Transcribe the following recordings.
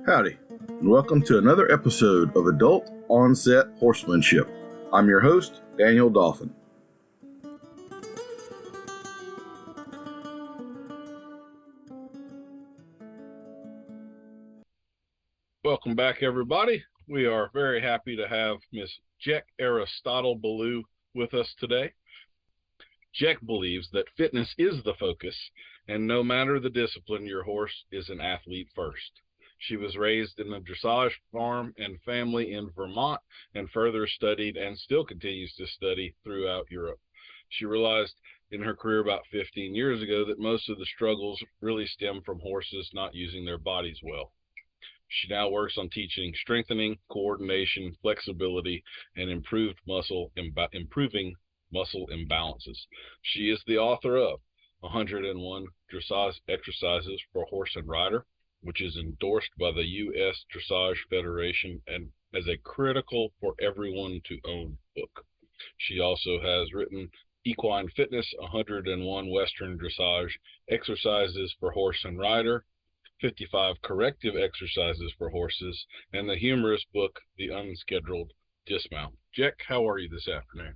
Howdy, and welcome to another episode of Adult Onset Horsemanship. I'm your host, Daniel Dolphin. Welcome back, everybody. We are very happy to have Miss Jec Ballou with us today. Jec believes that fitness is the focus, and no matter the discipline, your horse is an athlete first. She was raised in a dressage farm and family in Vermont and further studied and still continues to study throughout Europe. She realized in her career about 15 years ago that most of the struggles really stem from horses not using their bodies well. She now works on teaching strengthening, coordination, flexibility, and improving muscle imbalances. She is the author of 101 Dressage Exercises for Horse and Rider, which is endorsed by the US Dressage Federation and as a critical for everyone to own book. She also has written Equine Fitness, 101 Western Dressage Exercises for Horse and Rider, 55 Corrective Exercises for Horses, and the humorous book, The Unscheduled Dismount. Jec, how are you this afternoon?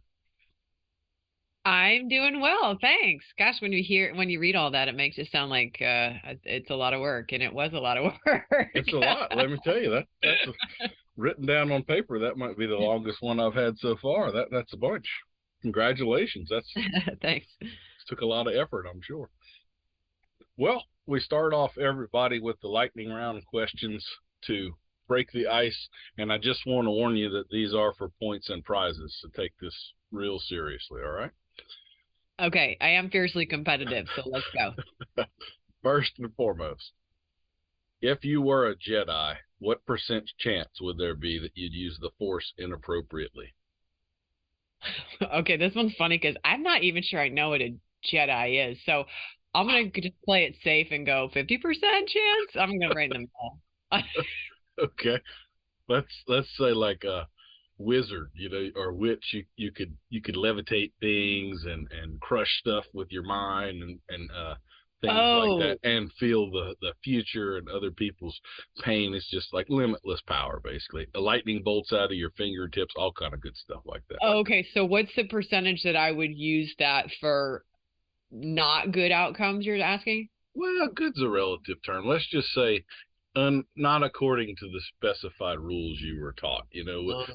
I'm doing well, thanks. Gosh, when you read all that, it makes it sound like it's a lot of work, and it was a lot of work. It's a lot. Let me tell you, that's written down on paper. That might be the longest one I've had so far. That's a bunch. Congratulations. That's thanks. Took a lot of effort, I'm sure. Well, we start off everybody with the lightning round questions to break the ice, and I just want to warn you that these are for points and prizes, so take this real seriously, all right? Okay, I am fiercely competitive, so let's go. First and foremost, if you were a Jedi, what percent chance would there be that you'd use the Force inappropriately? Okay, this one's funny because I'm not even sure I know what a Jedi is, so I'm going to just play it safe and go 50% chance. I'm going to write them all. Okay, let's say like a wizard, or witch. You could levitate things and crush stuff with your mind and things like that, and feel the future and other people's pain. It's just like limitless power, basically. A lightning bolts out of your fingertips, all kind of good stuff like that. Okay, so what's the percentage that I would use that for not good outcomes, you're asking? Well, good's a relative term. Let's just say not according to the specified rules you were taught.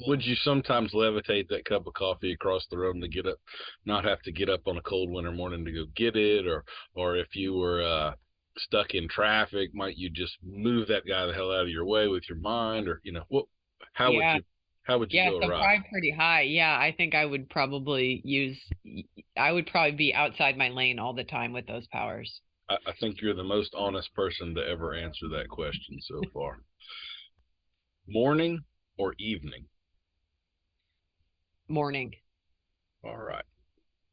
Would you sometimes levitate that cup of coffee across the room to get up, not have to get up on a cold winter morning to go get it? Or if you were stuck in traffic, might you just move that guy the hell out of your way with your mind? Or, how would you go so around? Probably pretty high. Yeah, I think I would probably be outside my lane all the time with those powers. I think you're the most honest person to ever answer that question so far. Morning or evening? Morning. All right.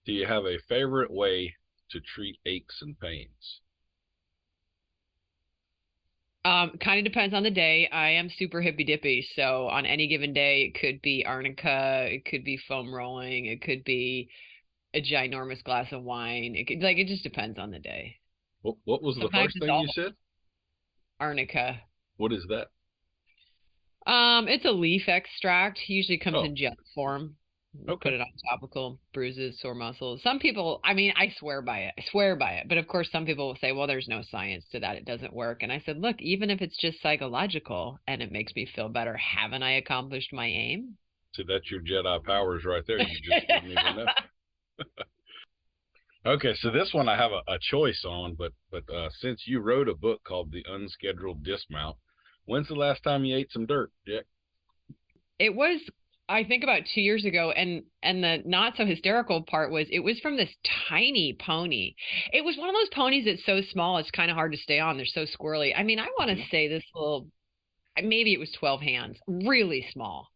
Do you have a favorite way to treat aches and pains? Kind of depends on the day. I am super hippy dippy, so on any given day, it could be arnica, it could be foam rolling, it could be a ginormous glass of wine. It just depends on the day. What was the first thing you said? Arnica. What is that? It's a leaf extract. Usually comes in gel form. Okay. Put it on topical, bruises, sore muscles. Some people, I swear by it. But of course, some people will say, well, there's no science to that. It doesn't work. And I said, look, even if it's just psychological and it makes me feel better, haven't I accomplished my aim? So that's your Jedi powers right there. You just didn't even know. Okay, so this one I have a choice on, but since you wrote a book called The Unscheduled Dismount, when's the last time you ate some dirt, Jec? It was, I think, about 2 years ago, and the not so hysterical part was it was from this tiny pony. It was one of those ponies that's so small it's kind of hard to stay on. They're so squirrely. I want to say this little, maybe it was 12 hands, really small.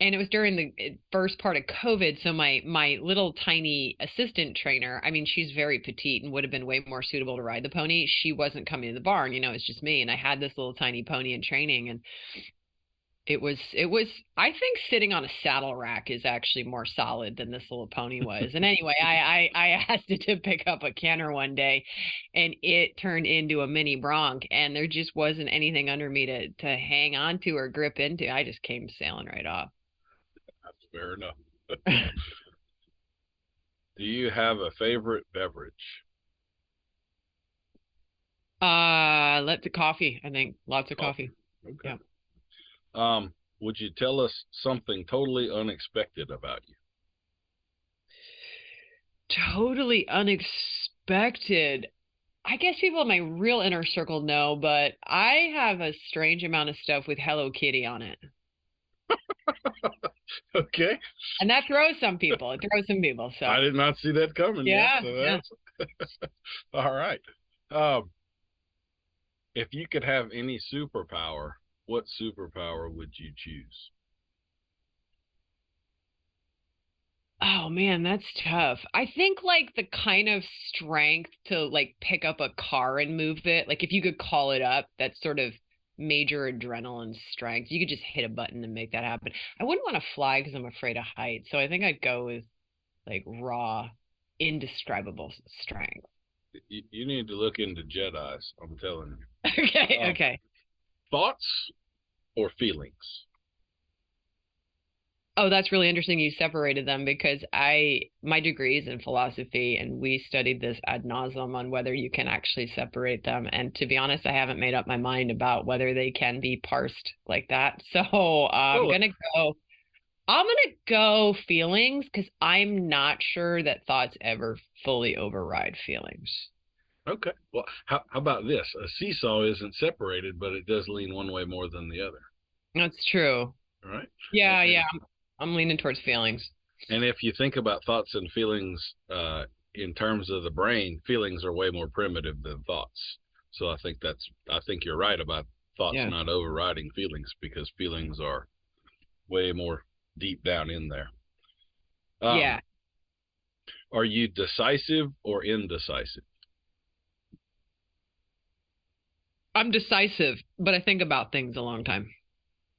And it was during the first part of COVID. So my little tiny assistant trainer, she's very petite and would have been way more suitable to ride the pony. She wasn't coming to the barn, it's just me. And I had this little tiny pony in training. And It was I think sitting on a saddle rack is actually more solid than this little pony was. And anyway, I asked it to pick up a canter one day and it turned into a mini bronc and there just wasn't anything under me to hang on to or grip into. I just came sailing right off. That's fair enough. Do you have a favorite beverage? Let the coffee, I think. Lots of coffee. Okay. Yeah. Would you tell us something totally unexpected about you? Totally unexpected. I guess people in my real inner circle know, but I have a strange amount of stuff with Hello Kitty on it. Okay. And that throws some people. It throws some people. So I did not see that coming yet. yeah, So yeah. that's all right. Um, if you could have any superpower, what superpower would you choose? Oh man, that's tough. I think like the kind of strength to like pick up a car and move it, like if you could call it up, that's sort of major adrenaline strength. You could just hit a button and make that happen. I wouldn't want to fly because I'm afraid of heights. So I think I'd go with like raw, indescribable strength. You need to look into Jedi's. I'm telling you. Okay, Um, okay. Thoughts or feelings? Oh, that's really interesting. You separated them because my degree is in philosophy and we studied this ad nauseum on whether you can actually separate them. And to be honest, I haven't made up my mind about whether they can be parsed like that. So Well, I'm gonna go feelings because I'm not sure that thoughts ever fully override feelings. okay. Well, how about this? A seesaw isn't separated, but it does lean one way more than the other. That's true. All right. Yeah, And, yeah. I'm leaning towards feelings. and if you think about thoughts and feelings in terms of the brain, feelings are way more primitive than thoughts. So I think you're right about thoughts Yeah. not overriding feelings because feelings are way more deep down in there. Yeah. Are you decisive or indecisive? I'm decisive, but I think about things a long time.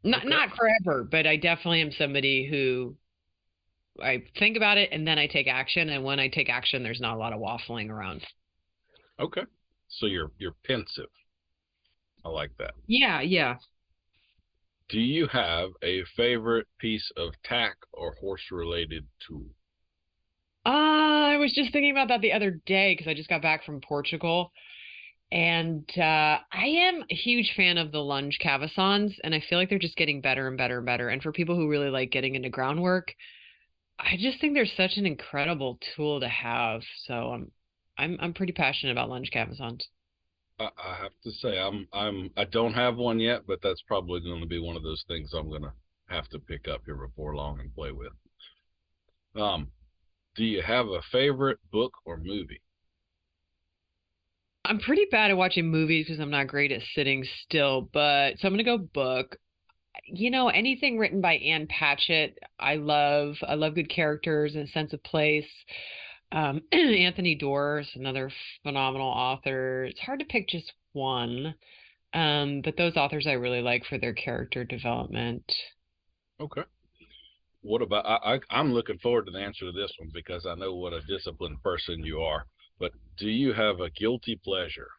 Not Okay. not forever, but I definitely am somebody who I think about it and then I take action. And when I take action, there's not a lot of waffling around. Okay. So you're pensive. I like that. Yeah, yeah. Do you have a favorite piece of tack or horse related tool? I was just thinking about that the other day because I just got back from Portugal. And I am a huge fan of the lunge cavessons, and I feel like they're just getting better and better and better. And for people who really like getting into groundwork, I just think they're such an incredible tool to have. So I'm pretty passionate about lunge cavessons. I have to say I don't have one yet, but that's probably going to be one of those things I'm going to have to pick up here before long and play with. Um, do you have a favorite book or movie? I'm pretty bad at watching movies because I'm not great at sitting still, but so I'm gonna go book. Anything written by Anne Patchett, I love. I love good characters and a sense of place. Anthony Doerr's another phenomenal author. It's hard to pick just one, but those authors I really like for their character development. Okay. What about I'm looking forward to the answer to this one because I know what a disciplined person you are. But do you have a guilty pleasure?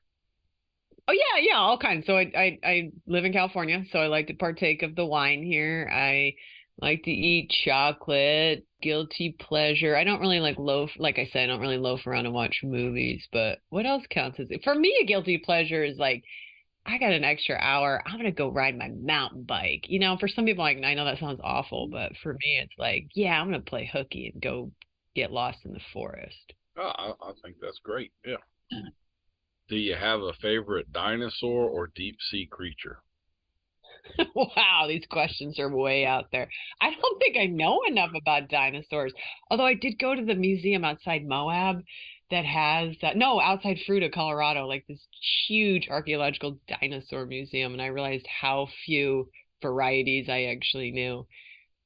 Oh yeah, yeah, all kinds. So I live in California, so I like to partake of the wine here. I like to eat chocolate, guilty pleasure. I don't really like loaf, like I said, I don't really loaf around and watch movies, but what else counts as for me a guilty pleasure is like I got an extra hour, I'm gonna go ride my mountain bike. For some people like I know that sounds awful, but for me it's like, yeah, I'm gonna play hooky and go get lost in the forest. Oh, I think that's great. Yeah. Do you have a favorite dinosaur or deep sea creature? Wow, these questions are way out there. I don't think I know enough about dinosaurs. Although I did go to the museum outside Moab that has, no, outside Fruita, Colorado, like this huge archaeological dinosaur museum. And I realized how few varieties I actually knew.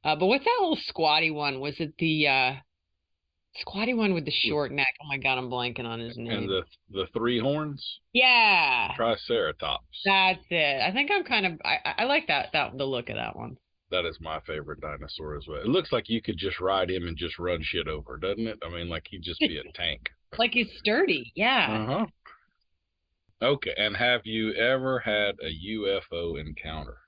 But what's that little squatty one? Was it the Squatty one with the short neck. Oh my God, I'm blanking on his and name. the three horns, Yeah, Triceratops. that's it. I think I'm kind of I like the look of that one. That is my favorite dinosaur as well. It looks like you could just ride him and just run shit over, doesn't it? I mean, like he'd just be a tank. Like he's sturdy. Yeah. Uh-huh. Okay, and have you ever had a UFO encounter?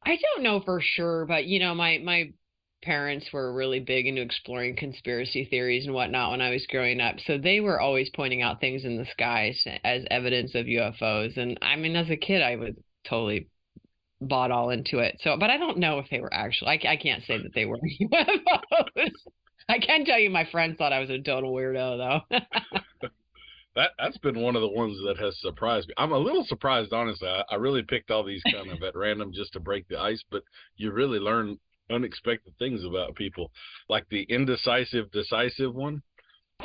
I don't know for sure, but my parents were really big into exploring conspiracy theories and whatnot when I was growing up. So they were always pointing out things in the skies as evidence of UFOs. And I mean, as a kid, I was totally bought all into it. So, but I don't know if they were actually, I can't say that they were UFOs. I can tell you my friends thought I was a total weirdo though. That's been one of the ones that has surprised me. I'm a little surprised, honestly. I really picked all these kind of at random just to break the ice, but you really learn unexpected things about people. Like the indecisive, decisive one,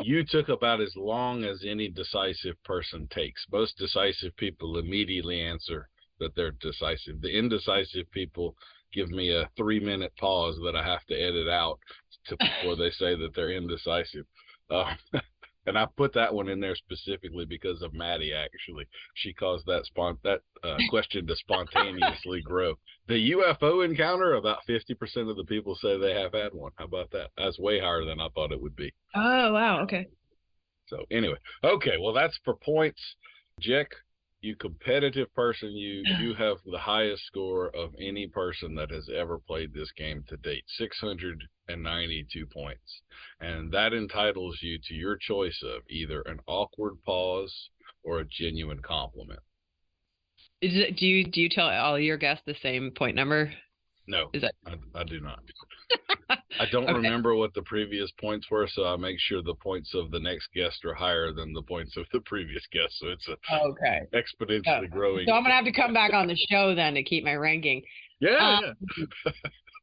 you took about as long as any decisive person takes. Most decisive people immediately answer that they're decisive. The indecisive people give me a 3-minute pause that I have to edit out before they say that they're indecisive. And I put that one in there specifically because of Maddie. Actually, she caused that question to spontaneously grow. The UFO encounter, about 50% of the people say they have had one. How about that? That's way higher than I thought it would be. Oh, wow. Okay. So anyway, okay, well that's for points. Jec, you competitive person, you have the highest score of any person that has ever played this game to date, 692 points. And that entitles you to your choice of either an awkward pause or a genuine compliment. Do you tell all your guests the same point number? No, Is that I do not. I don't okay. remember what the previous points were, so I make sure the points of the next guest are higher than the points of the previous guest. So it's Okay. exponentially growing. So I'm gonna have to come back on the show then to keep my ranking. Yeah.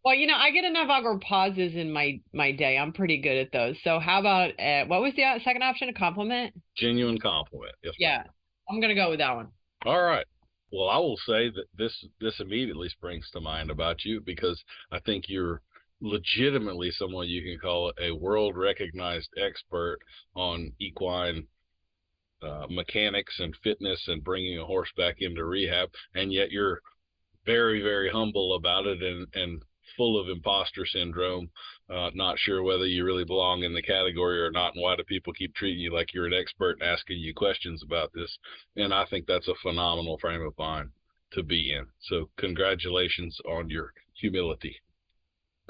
Well, I get enough awkward pauses in my day. I'm pretty good at those. So how about what was the second option? A compliment? Genuine compliment. Yes, yeah, I'm gonna go with that one. All right. Well, I will say that this immediately springs to mind about you because I think you're legitimately someone you can call a world recognized expert on equine mechanics and fitness and bringing a horse back into rehab, and yet you're very, very humble about it and full of imposter syndrome, not sure whether you really belong in the category or not, and why do people keep treating you like you're an expert and asking you questions about this. And I think that's a phenomenal frame of mind to be in. So congratulations on your humility.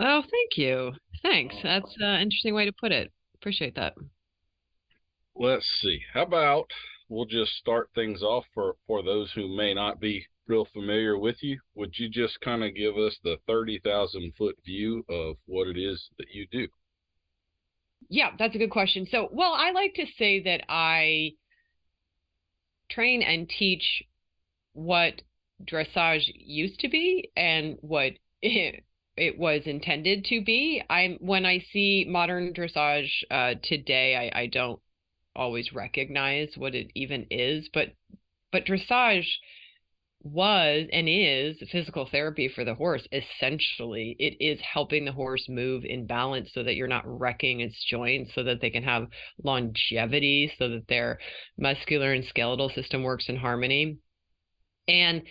Oh, thank you. Thanks. That's an interesting way to put it. Appreciate that. Let's see. How about we'll just start things off for those who may not be real familiar with you. Would you just kind of give us the 30,000-foot view of what it is that you do? Yeah, that's a good question. So, well, I like to say that I train and teach what dressage used to be and what it was intended to be. When I see modern dressage today, I don't always recognize what it even is, but dressage was and is physical therapy for the horse. Essentially, it is helping the horse move in balance so that you're not wrecking its joints, so that they can have longevity, so that their muscular and skeletal system works in harmony. And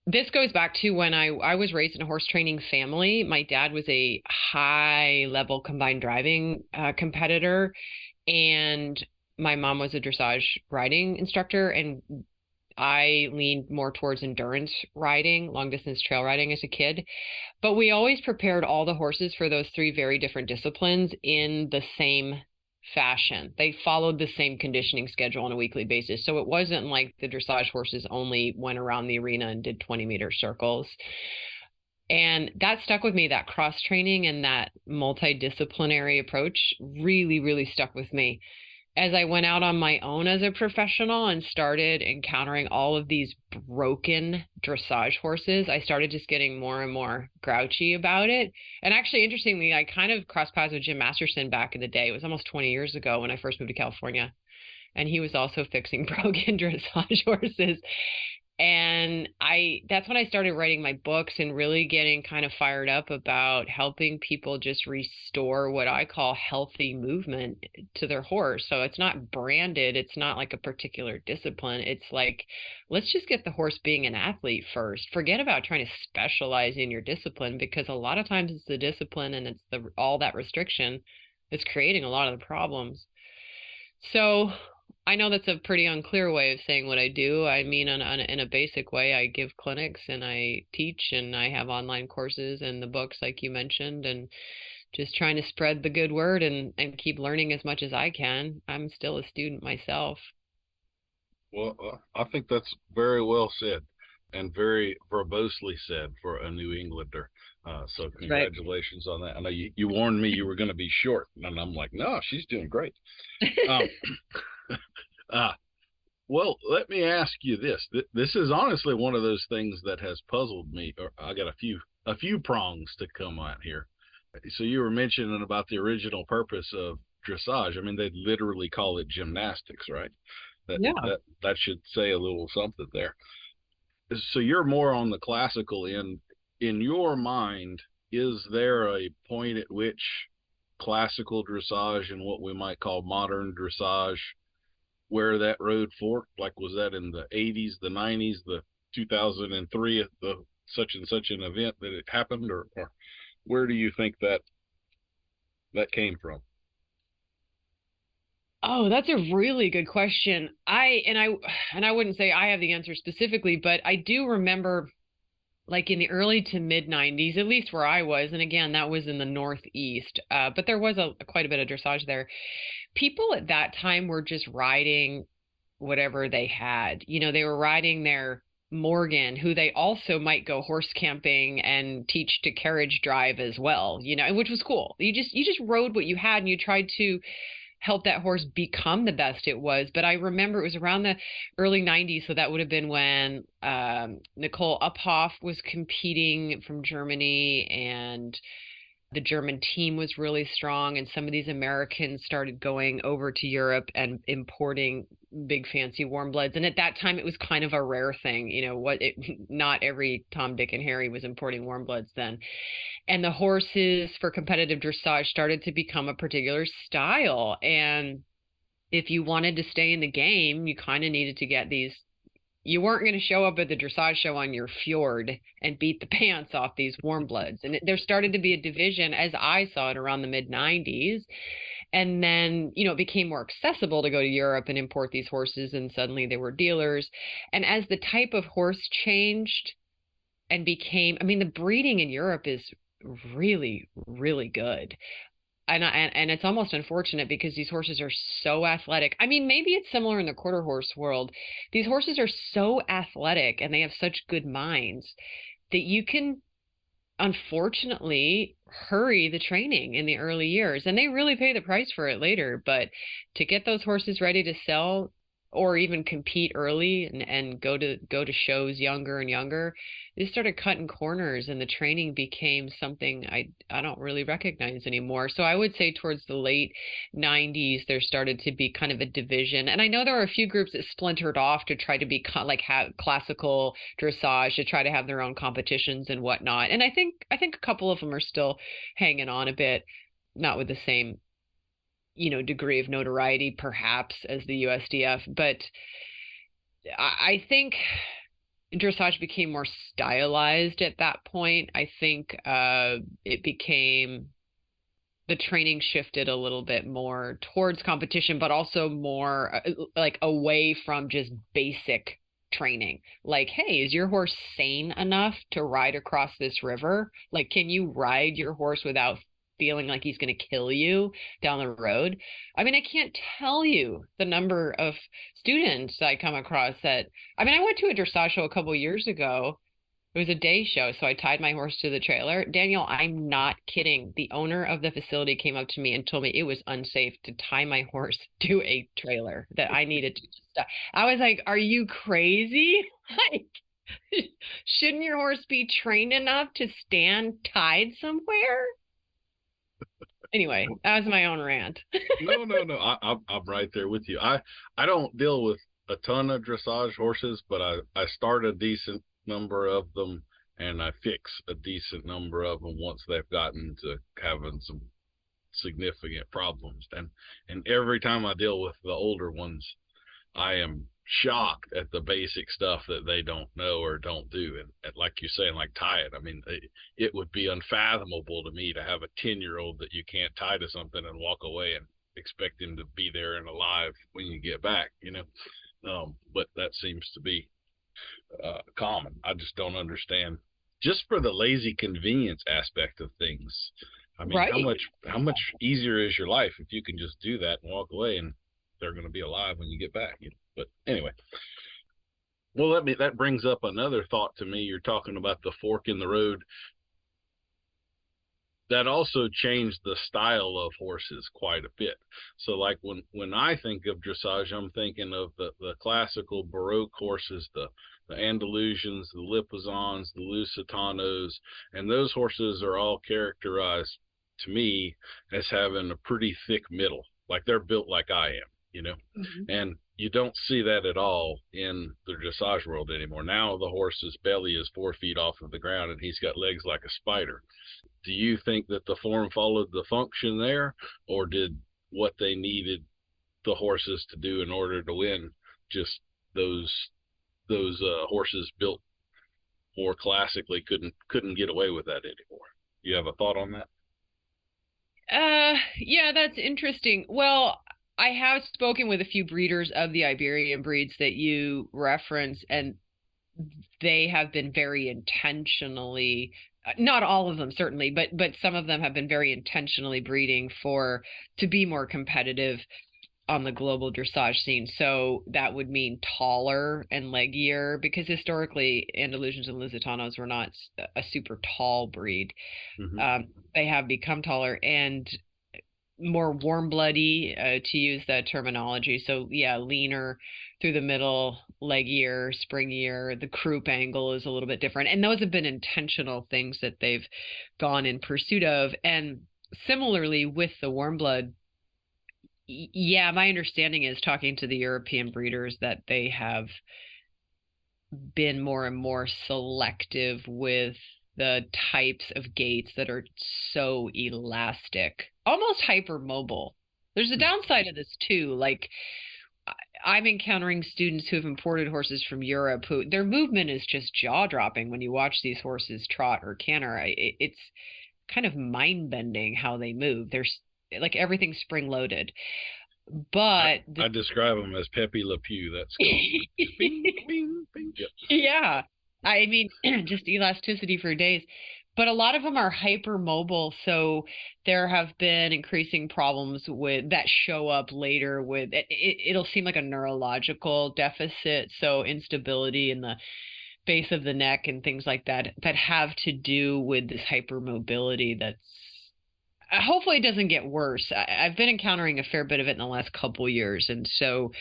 this goes back to when I was raised in a horse training family. My dad was a high level combined driving competitor, and my mom was a dressage riding instructor, and I leaned more towards endurance riding, long distance trail riding as a kid. But we always prepared all the horses for those three very different disciplines in the same fashion. They followed the same conditioning schedule on a weekly basis. So it wasn't like the dressage horses only went around the arena and did 20-meter circles. And that stuck with me, that cross training and that multidisciplinary approach really, really stuck with me. As I went out on my own as a professional and started encountering all of these broken dressage horses, I started just getting more and more grouchy about it. And actually, interestingly, I kind of crossed paths with Jim Masterson back in the day. It was almost 20 years ago when I first moved to California. And he was also fixing broken dressage horses. And that's when I started writing my books and really getting kind of fired up about helping people just restore what I call healthy movement to their horse. So it's not branded, it's not like a particular discipline. It's like, let's just get the horse being an athlete first. Forget about trying to specialize in your discipline, because a lot of times it's the discipline and it's the all that restriction that's creating a lot of the problems. So I know that's a pretty unclear way of saying what I do. I mean, in a basic way, I give clinics and I teach and I have online courses and the books like you mentioned, and just trying to spread the good word and keep learning as much as I can. I'm still a student myself. Well, I think that's very well said and very verbosely said for a New Englander. So Right. congratulations on that. I know you warned me you were going to be short, and I'm like, no, she's doing great. Um, uh, well, let me ask you this. This is honestly one of those things that has puzzled me. Or I got a few prongs to come at here. So you were mentioning about the original purpose of dressage. I mean, they literally call it gymnastics, right? That Yeah. that should say a little something there. So you're more on the classical end. In your mind, is there a point at which classical dressage and what we might call modern dressage, where that road forked? Like, was that in the 80s, the 90s, the 2003, the such and such an event that it happened, or where do you think that came from? Oh, that's a really good question. I wouldn't say I have the answer specifically, but I do remember like in the early to mid 90s, at least where I was, and again, that was in the Northeast, but there was quite a bit of dressage there. People at that time were just riding whatever they had. You know, they were riding their Morgan, who they also might go horse camping and teach to carriage drive as well, you know, which was cool. You just rode what you had and you tried to help that horse become the best it was. But I remember it was around the early 90s. So that would have been when Nicole Uphoff was competing from Germany, and the German team was really strong. And some of these Americans started going over to Europe and importing big fancy warm bloods. And at that time, it was kind of a rare thing. You know, not every Tom, Dick, and Harry was importing warm bloods then. And the horses for competitive dressage started to become a particular style. And if you wanted to stay in the game, you kind of needed to get these. You weren't going to show up at the dressage show on your fjord and beat the pants off these warm bloods. And there started to be a division, as I saw it, around the mid 90s. And then, you know, it became more accessible to go to Europe and import these horses, and suddenly they were dealers. And as the type of horse changed and became, I mean, the breeding in Europe is really, really good. And it's almost unfortunate because these horses are so athletic. I mean, maybe it's similar in the quarter horse world. These horses are so athletic and they have such good minds that you can unfortunately hurry the training in the early years, and they really pay the price for it later. But to get those horses ready to sell or even compete early and go to shows younger and younger, they started cutting corners and the training became something I don't really recognize anymore. So I would say towards the late 90s there started to be kind of a division. And I know there were a few groups that splintered off to try to be like have classical dressage, to try to have their own competitions and whatnot. And I think a couple of them are still hanging on a bit, not with the same, you know, degree of notoriety perhaps as the USDF, but I think dressage became more stylized at that point. I think it became, the training shifted a little bit more towards competition, but also more like away from just basic training. Like, hey, is your horse sane enough to ride across this river? Like, can you ride your horse without feeling like he's going to kill you down the road? I mean, I can't tell you the number of students I come across that, I mean, I went to a dressage show a couple years ago. It was a day show, so I tied my horse to the trailer. Daniel, I'm not kidding. The owner of the facility came up to me and told me it was unsafe to tie my horse to a trailer, that I needed to stop. I was like, are you crazy? Like, shouldn't your horse be trained enough to stand tied somewhere? Anyway, that was my own rant. No, no, no. I'm right there with you. I don't deal with a ton of dressage horses, but I start a decent number of them, and I fix a decent number of them once they've gotten to having some significant problems. And every time I deal with the older ones, I am shocked at the basic stuff that they don't know or don't do. And like you're saying, like tie it. I mean, it would be unfathomable to me to have a 10-year-old that you can't tie to something and walk away and expect him to be there and alive when you get back, you know. But that seems to be common. I just don't understand. Just for the lazy convenience aspect of things. I mean, Right. how much easier is your life if you can just do that and walk away and they're going to be alive when you get back, you know? But anyway, well, that brings up another thought to me. You're talking about the fork in the road. That also changed the style of horses quite a bit. So like when I think of dressage, I'm thinking of the classical Baroque horses, the Andalusians, the Lipizans, the Lusitanos, and those horses are all characterized to me as having a pretty thick middle, like they're built like I am, you know. Mm-hmm. And you don't see that at all in the dressage world anymore. Now the horse's belly is 4 feet off of the ground and he's got legs like a spider. Do you think that the form followed the function there, or did what they needed the horses to do in order to win just those horses built more classically couldn't get away with that anymore? You have a thought on that? Yeah, that's interesting. Well, I have spoken with a few breeders of the Iberian breeds that you reference, and they have been very intentionally, not all of them certainly, but some of them have been very intentionally breeding to be more competitive on the global dressage scene. So that would mean taller and leggier, because historically Andalusians and Lusitanos were not a super tall breed. Mm-hmm. They have become taller and more warm bloody, to use that terminology. So yeah, leaner through the middle, leggier, springier. The croup angle is a little bit different. And those have been intentional things that they've gone in pursuit of. And similarly with the warm blood, yeah, my understanding is, talking to the European breeders, that they have been more and more selective with the types of gaits that are so elastic, almost hypermobile. There's a downside of this too. Like, I'm encountering students who have imported horses from Europe who their movement is just jaw-dropping when you watch these horses trot or canter. It's kind of mind-bending how they move. There's like everything's spring-loaded. But I describe them as Pepe Le Pew. That's bing, bing, bing. Yep. Yeah, I mean, just elasticity for days. But a lot of them are hypermobile, so there have been increasing problems with that show up later with it'll seem like a neurological deficit, so instability in the base of the neck and things like that have to do with this hypermobility. That's hopefully it doesn't get worse. I've been encountering a fair bit of it in the last couple years, and so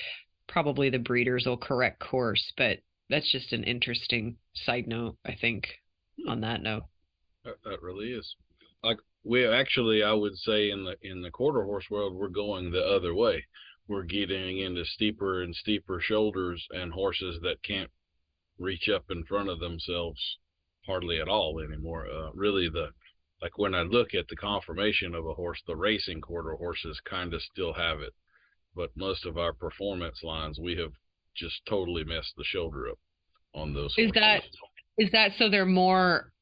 probably the breeders will correct course. But that's just an interesting side note, I think, on that note. That really is. Like we actually, I would say in the quarter horse world, we're going the other way. We're getting into steeper and steeper shoulders and horses that can't reach up in front of themselves hardly at all anymore. Really, like when I look at the conformation of a horse, the racing quarter horses kind of still have it, but most of our performance lines, we have just totally messed the shoulder up on those horses. Is that so they're more,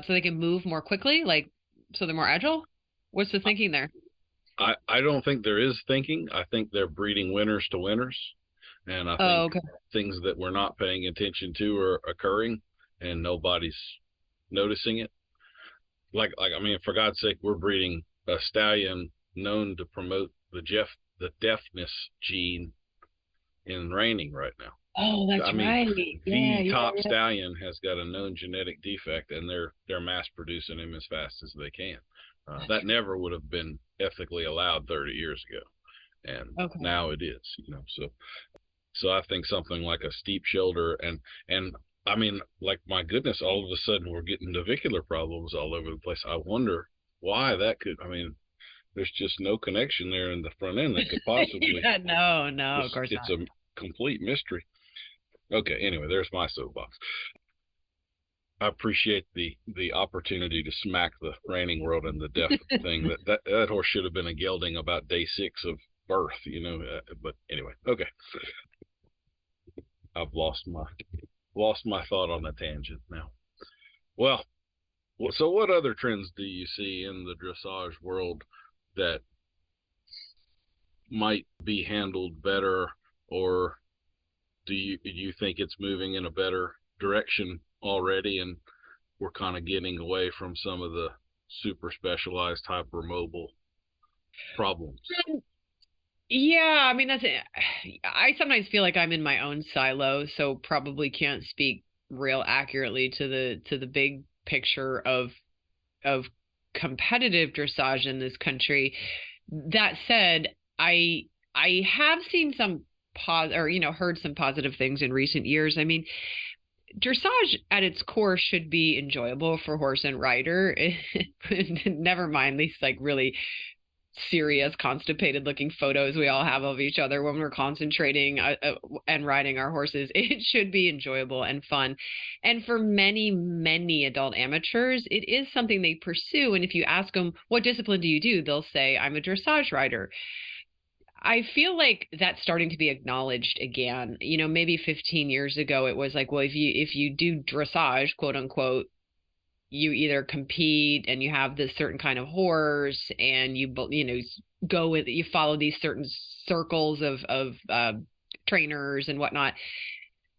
so they can move more quickly, like so they're more agile? What's the thinking there? I don't think there is thinking. I think they're breeding winners to winners, and I think Okay. things that we're not paying attention to are occurring, and nobody's noticing it. Like I mean, for God's sake, we're breeding a stallion known to promote the deafness gene in reining right now. Oh, that's right. The top stallion has got a known genetic defect, and they're mass producing him as fast as they can. That never would have been ethically allowed 30 years ago, and now it is. You know, so I think something like a steep shoulder and I mean, like, my goodness, all of a sudden we're getting navicular problems all over the place. I wonder why that could. I mean, there's just no connection there in the front end that could possibly. No, of course it's not. a complete mystery. Okay, anyway, there's my soapbox. I appreciate the opportunity to smack the reining world in the death thing. That horse should have been a gelding about day 6 of birth, but anyway, okay. I've lost my thought on the tangent now. Well, so what other trends do you see in the dressage world that might be handled better, or do you think it's moving in a better direction already, and we're kind of getting away from some of the super specialized hypermobile problems? Yeah, I mean, that's it. I sometimes feel like I'm in my own silo, so probably can't speak real accurately to the big picture of competitive dressage in this country. That said, I have seen some heard some positive things in recent years. I mean, dressage at its core should be enjoyable for horse and rider. Never mind these like really serious, constipated looking photos we all have of each other when we're concentrating and riding our horses. It should be enjoyable and fun. And for many, many adult amateurs, it is something they pursue. And if you ask them, what discipline do you do? They'll say, I'm a dressage rider. I feel like that's starting to be acknowledged again. Maybe 15 years ago, it was like, well, if you do dressage, quote unquote, you either compete and you have this certain kind of horse and you follow these certain circles of trainers and whatnot,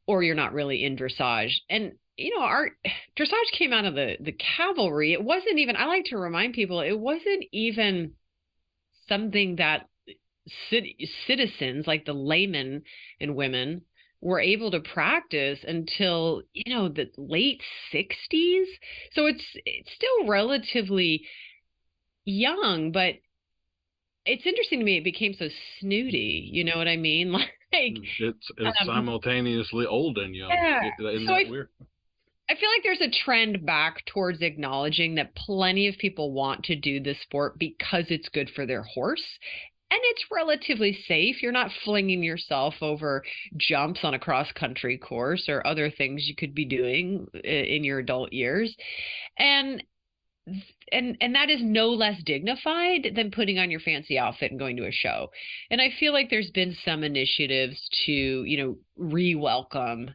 or you're not really in dressage. And our dressage came out of the cavalry. It wasn't even, I like to remind people, it wasn't even something that citizens like the laymen and women were able to practice until the late 60s. So it's still relatively young, but it's interesting to me it became so snooty. You know what I mean? Like it's simultaneously old and young. Yeah. Isn't that weird? I feel like there's a trend back towards acknowledging that plenty of people want to do this sport because it's good for their horse. And it's relatively safe. You're not flinging yourself over jumps on a cross-country course or other things you could be doing in your adult years. And that is no less dignified than putting on your fancy outfit and going to a show. And I feel like there's been some initiatives to, re-welcome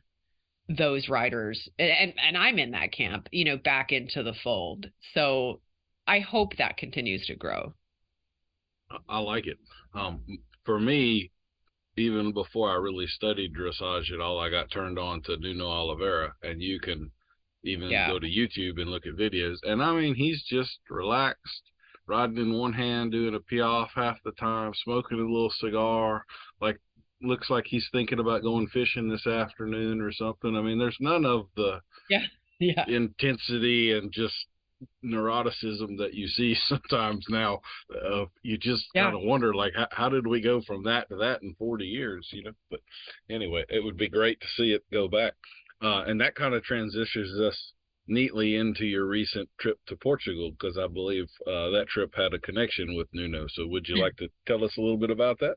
those riders. And I'm in that camp, back into the fold. So I hope that continues to grow. I like it. For me, even before I really studied dressage at all, I got turned on to Nuno Oliveira, and you can even go to YouTube and look at videos. And I mean, he's just relaxed, riding in one hand, doing a piaffe half the time, smoking a little cigar, like looks like he's thinking about going fishing this afternoon or something. I mean, there's none of the intensity and just neuroticism that you see sometimes now. You just kind of wonder, like, how did we go from that to that in 40 years, But anyway, it would be great to see it go back. And that kind of transitions us neatly into your recent trip to Portugal, because I believe that trip had a connection with Nuno. So would you like to tell us a little bit about that?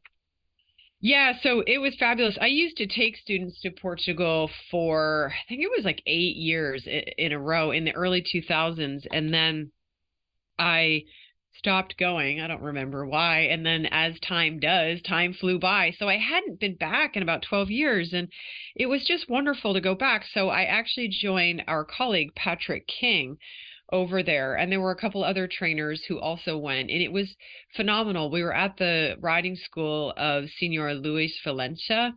Yeah, so it was fabulous. I used to take students to Portugal for, I think it was like 8 years in a row in the early 2000s. And then I stopped going. I don't remember why. And then as time does, time flew by. So I hadn't been back in about 12 years. And it was just wonderful to go back. So I actually joined our colleague, Patrick King, over there. And there were a couple other trainers who also went, and it was phenomenal. We were at the riding school of Senor Luis Valencia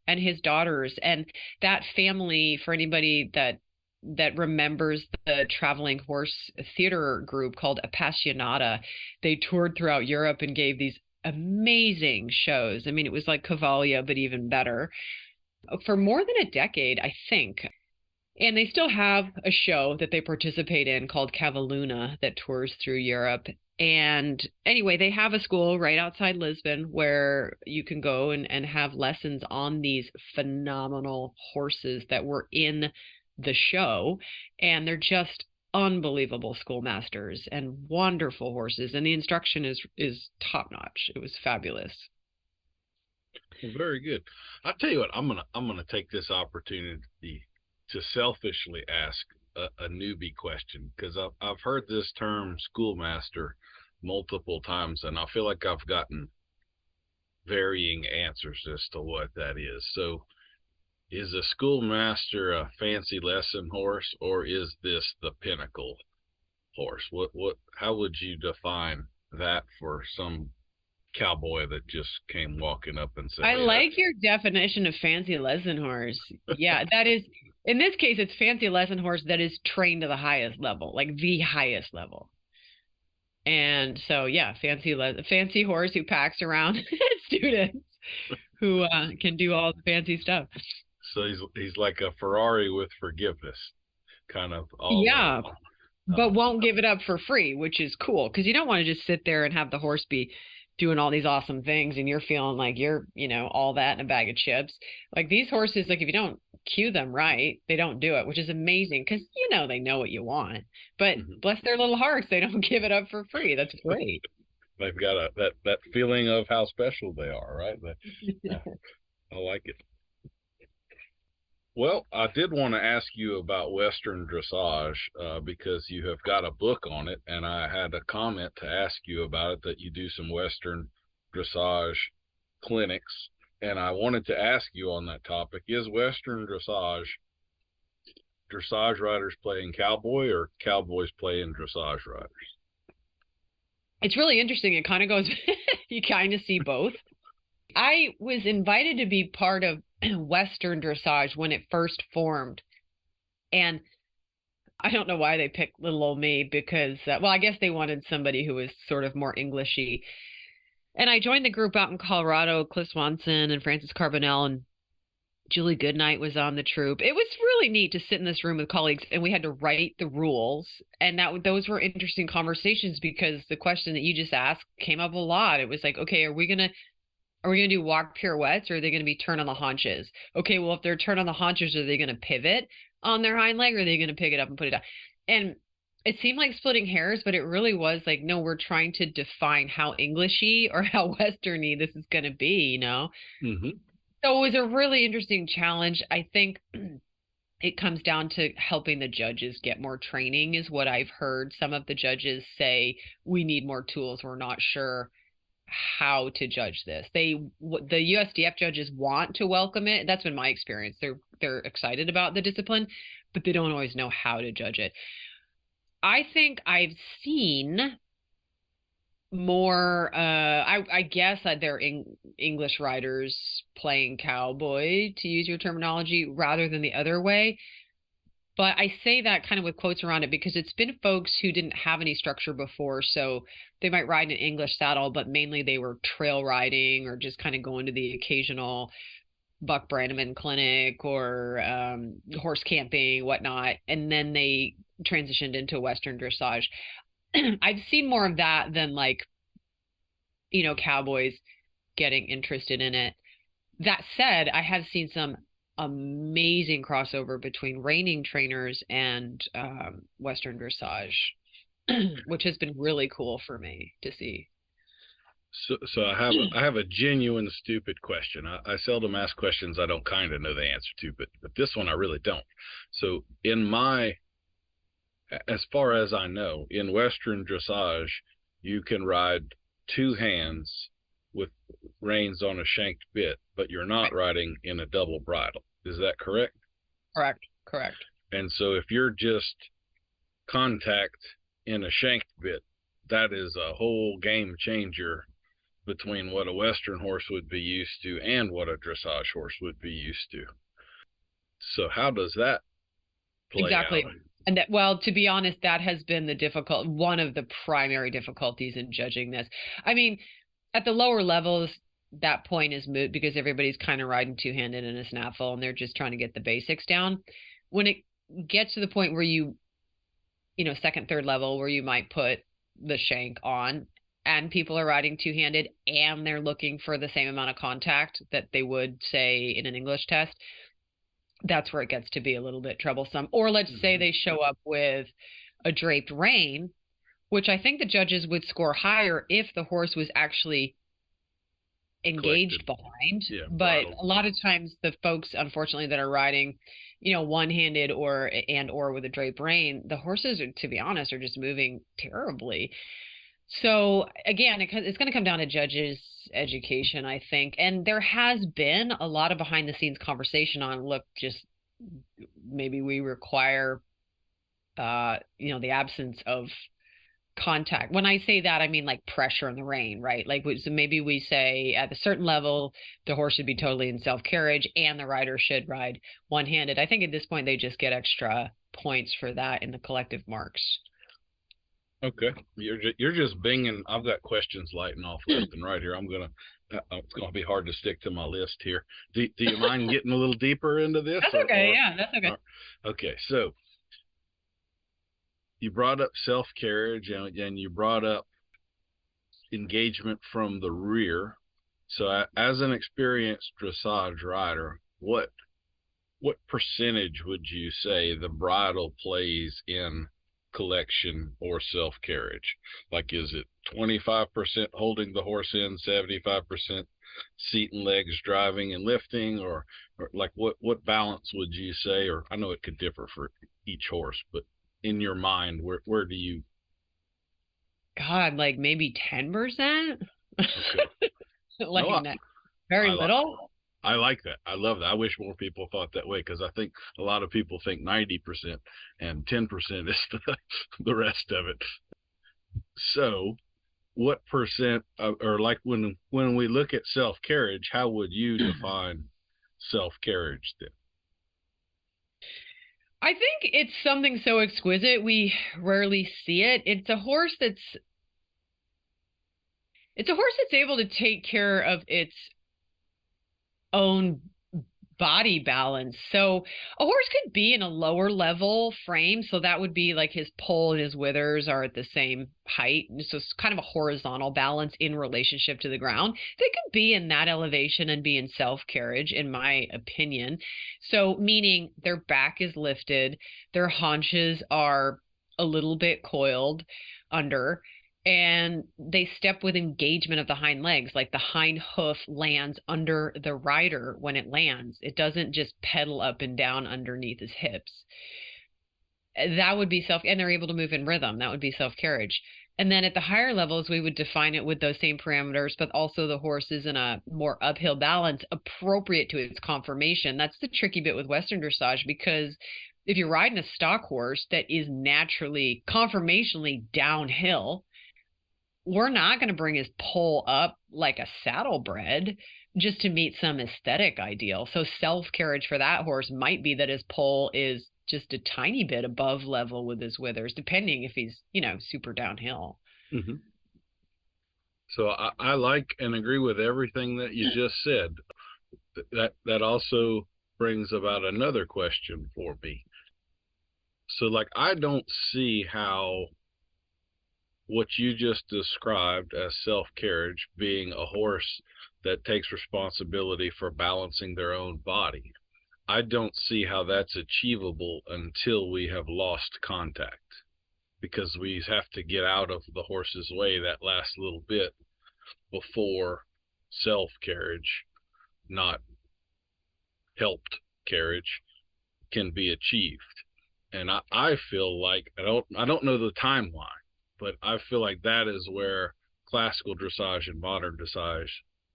and his daughters, and that family, for anybody that remembers the traveling horse theater group called Appassionata, they toured throughout Europe and gave these amazing shows. I mean, it was like Cavalia, but even better, for more than a decade, I think. And they still have a show that they participate in called Cavaluna that tours through Europe. And anyway, they have a school right outside Lisbon where you can go and have lessons on these phenomenal horses that were in the show. And they're just unbelievable schoolmasters and wonderful horses. And the instruction is top notch. It was fabulous. Well, very good. I tell you what, I'm gonna take this opportunity to selfishly ask a newbie question because I've heard this term schoolmaster multiple times, and I feel like I've gotten varying answers as to what that is. So, is a schoolmaster a fancy lesson horse, or is this the pinnacle horse? How would you define that for some cowboy that just came walking up and said, I "Hey, that." like your definition of fancy lesson horse. Yeah, that is, in this case, it's fancy lesson horse that is trained to the highest level, like the highest level. And so, yeah, fancy horse who packs around students who can do all the fancy stuff. So he's like a Ferrari with forgiveness, kind of all Yeah, around. but Oh, won't give it up for free, which is cool because you don't want to just sit there and have the horse be doing all these awesome things and you're feeling like you're, all that in a bag of chips. Like these horses, like if you don't cue them right, they don't do it, which is amazing because they know what you want. But mhm. bless their little hearts, they don't give it up for free. That's great. They've got that feeling of how special they are, right? Yeah, I like it. Well, I did want to ask you about Western dressage because you have got a book on it, and I had a comment to ask you about it that you do some Western dressage clinics, and I wanted to ask you on that topic: is Western dressage riders playing cowboy or cowboys playing dressage riders? It's really interesting. It kind of goes, you kind of see both. I was invited to be part of Western dressage when it first formed. And I don't know why they picked little old me because, well, I guess they wanted somebody who was sort of more Englishy. And I joined the group out in Colorado. Cliff Swanson and Francis Carbonell and Julie Goodnight was on the troop. It was really neat to sit in this room with colleagues, and we had to write the rules. And those were interesting conversations because the question that you just asked came up a lot. It was like, okay, are we gonna do walk pirouettes or are they gonna be turn on the haunches? Okay, well, if they're turn on the haunches, are they gonna pivot on their hind leg or are they gonna pick it up and put it down? And it seemed like splitting hairs, but it really was like, no, we're trying to define how Englishy or how Westerny this is gonna be. Mm-hmm. So it was a really interesting challenge. I think it comes down to helping the judges get more training, is what I've heard. Some of the judges say we need more tools. We're not sure how to judge this. The USDF judges want to welcome it. That's been my experience. They're excited about the discipline, but they don't always know how to judge it. I think I've seen more I guess that they're English riders playing cowboy, to use your terminology, rather than the other way. But I say that kind of with quotes around it because it's been folks who didn't have any structure before. So they might ride an English saddle, but mainly they were trail riding or just kind of going to the occasional Buck Brannaman clinic or horse camping, whatnot. And then they transitioned into Western dressage. I've seen more of that than like, cowboys getting interested in it. That said, I have seen some amazing crossover between reining trainers and Western dressage, which has been really cool for me to see. So I have a genuine stupid question. I seldom ask questions I don't kind of know the answer to, but this one I really don't. So as far as I know, in Western dressage, you can ride two hands with reins on a shanked bit, but you're not Right. riding in a double bridle. Is that correct? Correct. And so if you're just contact in a shanked bit, that is a whole game changer between what a Western horse would be used to and what a dressage horse would be used to. So how does that play out? Exactly. And that, well, to be honest, that has been one of the primary difficulties in judging this. I mean, at the lower levels, that point is moot because everybody's kind of riding two-handed in a snaffle and they're just trying to get the basics down. When it gets to the point where second, third level, where you might put the shank on and people are riding two-handed and they're looking for the same amount of contact that they would say in an English test, that's where it gets to be a little bit troublesome. Or let's say they show up with a draped rein, which I think the judges would score higher if the horse was actually engaged behind. Yeah, But bridled. a lot of times the folks, unfortunately, that are riding, one-handed or with a drape rein, the horses are, to be honest, are just moving terribly. So again, it's going to come down to judges' education, I think. And there has been a lot of behind the scenes conversation on, look, just maybe we require, the absence of contact. When I say that, I mean like pressure in the rein, right? Like, so maybe we say at a certain level, the horse should be totally in self carriage and the rider should ride one handed. I think at this point, they just get extra points for that in the collective marks. Okay, you're just binging. I've got questions lighting off left and right here. It's gonna be hard to stick to my list here. Do you mind getting a little deeper into this? That's okay. Yeah, that's okay. Okay, so you brought up self carriage and you brought up engagement from the rear. So as an experienced dressage rider, what percentage would you say the bridle plays in collection or self carriage? Like, is it 25% holding the horse in, 75% seat and legs driving and lifting, or like what balance would you say? Or I know it could differ for each horse, but in your mind, where do you? God, like maybe 10%? Okay. Like No, very I, little? I like that. I love that. I wish more people thought that way, because I think a lot of people think 90% and 10% is the rest of it. So, what percent or like when we look at self carriage, how would you define self carriage then? I think it's something so exquisite we rarely see it. It's a horse that's able to take care of its own body balance. So a horse could be in a lower level frame. So that would be like his poll and his withers are at the same height. So it's kind of a horizontal balance in relationship to the ground. They could be in that elevation and be in self carriage, in my opinion. So meaning their back is lifted, their haunches are a little bit coiled under, and they step with engagement of the hind legs, like the hind hoof lands under the rider when it lands. It doesn't just pedal up and down underneath his hips. That would be and they're able to move in rhythm. That would be self carriage. And then at the higher levels, we would define it with those same parameters, but also the horse is in a more uphill balance appropriate to its conformation. That's the tricky bit with Western dressage, because if you're riding a stock horse that is naturally conformationally downhill, we're not going to bring his poll up like a saddlebred just to meet some aesthetic ideal. So self carriage for that horse might be that his poll is just a tiny bit above level with his withers, depending if he's, super downhill. Mm-hmm. So I like and agree with everything that you just said. That also brings about another question for me. So like, I don't see how what you just described as self carriage, being a horse that takes responsibility for balancing their own body, I don't see how that's achievable until we have lost contact, because we have to get out of the horse's way that last little bit before self carriage, not helped carriage, can be achieved. And I feel like I don't know the timeline, but I feel like that is where classical dressage and modern dressage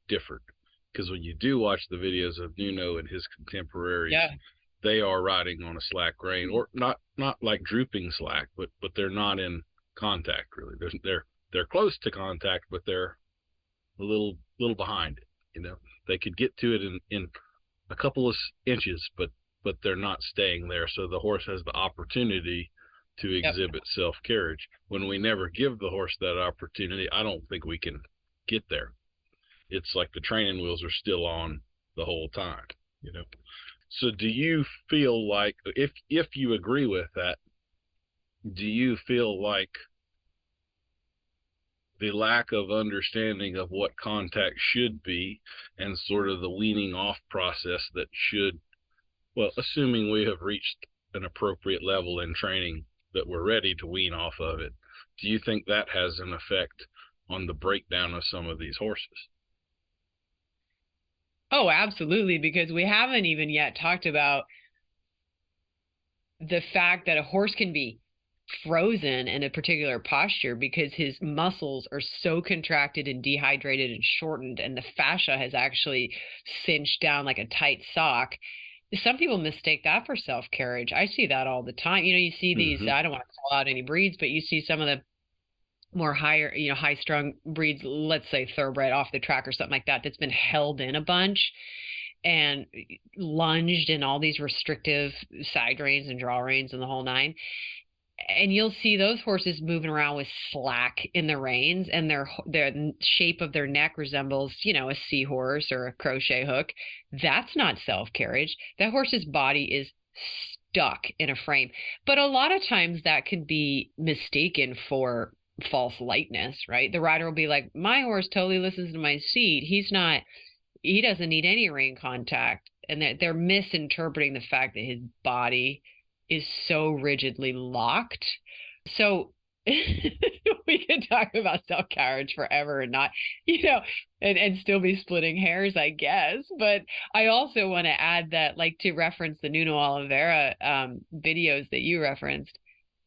differed. Because when you do watch the videos of Nuno and his contemporaries, they are riding on a slack rein, or not like drooping slack, but they're not in contact really. They're close to contact, but they're a little behind it. They could get to it in a couple of inches, but they're not staying there. So the horse has the opportunity to exhibit self carriage. When we never give the horse that opportunity, I don't think we can get there. It's like the training wheels are still on the whole time. So do you feel like, if you agree with that, do you feel like the lack of understanding of what contact should be, and sort of the weaning off process that should, well, assuming we have reached an appropriate level in training that we're ready to wean off of it, do you think that has an effect on the breakdown of some of these horses? Oh, absolutely, because we haven't even yet talked about the fact that a horse can be frozen in a particular posture because his muscles are so contracted and dehydrated and shortened, and the fascia has actually cinched down like a tight sock. Some people mistake that for self-carriage. I see that all the time. You see these, Hmm. I don't want to call out any breeds, but you see some of the more higher, high strung breeds, let's say thoroughbred off the track or something like that, that's been held in a bunch and lunged in all these restrictive side reins and draw reins and the whole nine. And you'll see those horses moving around with slack in the reins, and their shape of their neck resembles, a seahorse or a crochet hook. That's not self-carriage. That horse's body is stuck in a frame. But a lot of times that can be mistaken for false lightness, right? The rider will be like, my horse totally listens to my seat. He doesn't need any rein contact. And they're misinterpreting the fact that his body is so rigidly locked. So we could talk about self-carriage forever and not, and still be splitting hairs, I guess. But I also want to add that, like, to reference the Nuno Oliveira videos that you referenced,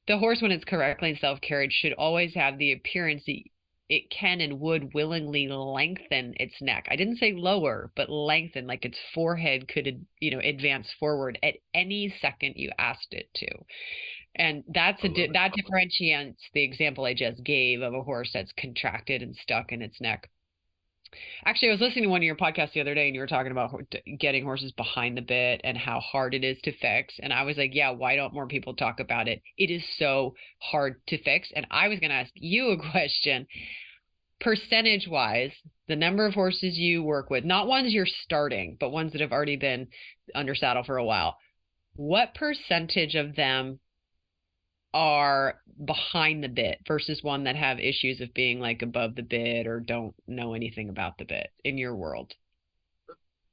the horse, when it's correctly in self-carriage, should always have the appearance that it can and would willingly lengthen its neck. I didn't say lower, but lengthen, like its forehead could, advance forward at any second you asked it to. And that differentiates the example I just gave of a horse that's contracted and stuck in its neck. Actually, I was listening to one of your podcasts the other day, and you were talking about getting horses behind the bit and how hard it is to fix. And I was like, yeah, why don't more people talk about it? It is so hard to fix. And I was going to ask you a question. Percentage wise, the number of horses you work with, not ones you're starting, but ones that have already been under saddle for a while, what percentage of them are behind the bit versus one that have issues of being like above the bit or don't know anything about the bit in your world?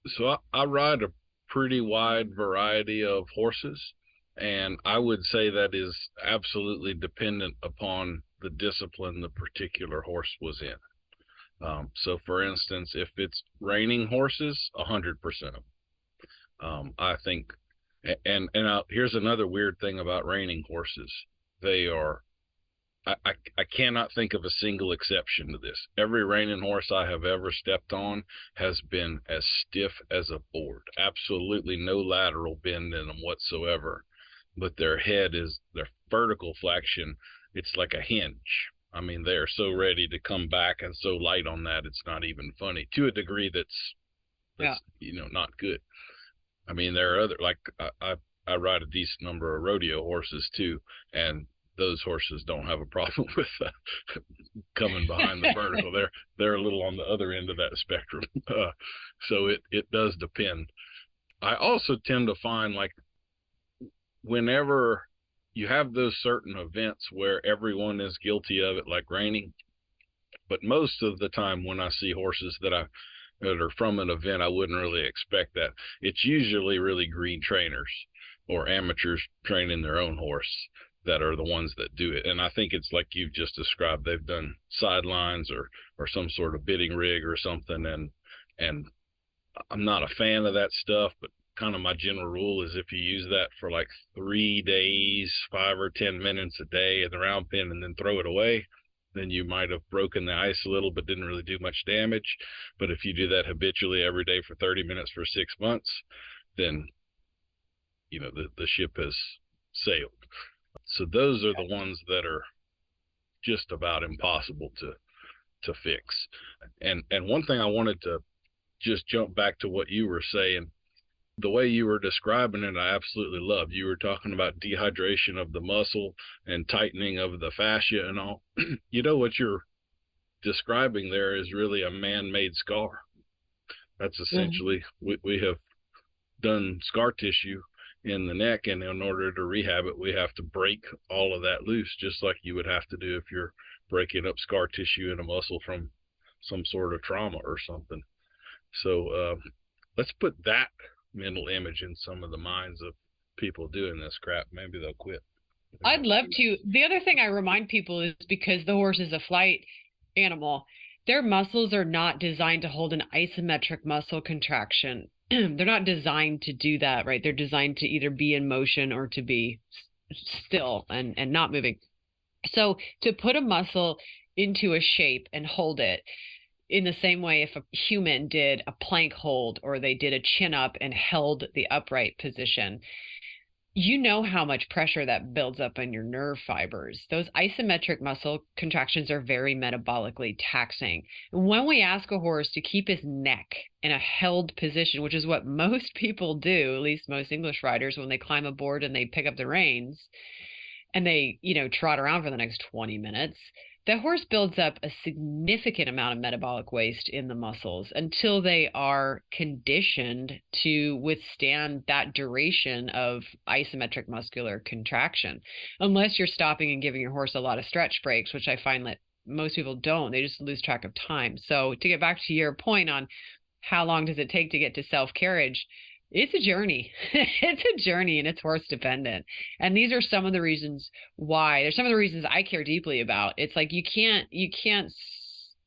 So I ride a pretty wide variety of horses, and I would say that is absolutely dependent upon the discipline the particular horse was in. So, for instance, if it's reining horses, 100% of them. I think, and here's another weird thing about reining horses. They are, I cannot think of a single exception to this. Every reining horse I have ever stepped on has been as stiff as a board. Absolutely no lateral bend in them whatsoever. But their vertical flexion, it's like a hinge. I mean, they're so ready to come back and so light on that, it's not even funny, to a degree Yeah. not good. I mean, there are other, like, I ride a decent number of rodeo horses too, and those horses don't have a problem with coming behind the vertical. They're a little on the other end of that spectrum. So it does depend. I also tend to find, like, whenever you have those certain events where everyone is guilty of it, like reining, but most of the time when I see horses that are from an event, I wouldn't really expect that. It's usually really green trainers or amateurs training their own horse that are the ones that do it. And I think it's like you've just described. They've done sidelines or some sort of bidding rig or something. And I'm not a fan of that stuff, but kind of my general rule is if you use that for like 3 days, 5 or 10 minutes a day in the round pen, and then throw it away, then you might have broken the ice a little, but didn't really do much damage. But if you do that habitually every day for 30 minutes for 6 months, then the ship has sailed. So those are the ones that are just about impossible to fix. And one thing I wanted to just jump back to what you were saying. The way you were describing it, I absolutely loved. You were talking about dehydration of the muscle and tightening of the fascia and all. What you're describing there is really a man-made scar. That's Mhm. essentially, we have done scar tissue in the neck, and in order to rehab it, we have to break all of that loose, just like you would have to do if you're breaking up scar tissue in a muscle from some sort of trauma or something. So let's put that mental image in some of the minds of people doing this crap. Maybe they'll quit. I'd love to. The other thing I remind people is, because the horse is a flight animal, Their muscles are not designed to hold an isometric muscle contraction. They're not designed to do that, right? They're designed to either be in motion or to be still and not moving. So to put a muscle into a shape and hold it in the same way if a human did a plank hold or they did a chin up and held the upright position, you know how much pressure that builds up in your nerve fibers. Those isometric muscle contractions are very metabolically taxing. When we ask a horse to keep his neck in a held position, which is what most people do, at least most English riders, when they climb aboard and they pick up the reins and they, trot around for the next 20 minutes, the horse builds up a significant amount of metabolic waste in the muscles until they are conditioned to withstand that duration of isometric muscular contraction. Unless you're stopping and giving your horse a lot of stretch breaks, which I find that most people don't. They just lose track of time. So to get back to your point on how long does it take to get to self-carriage, it's a journey. It's a journey and it's horse dependent. And these are some of the reasons why. There's some of the reasons I care deeply about. It's like you can't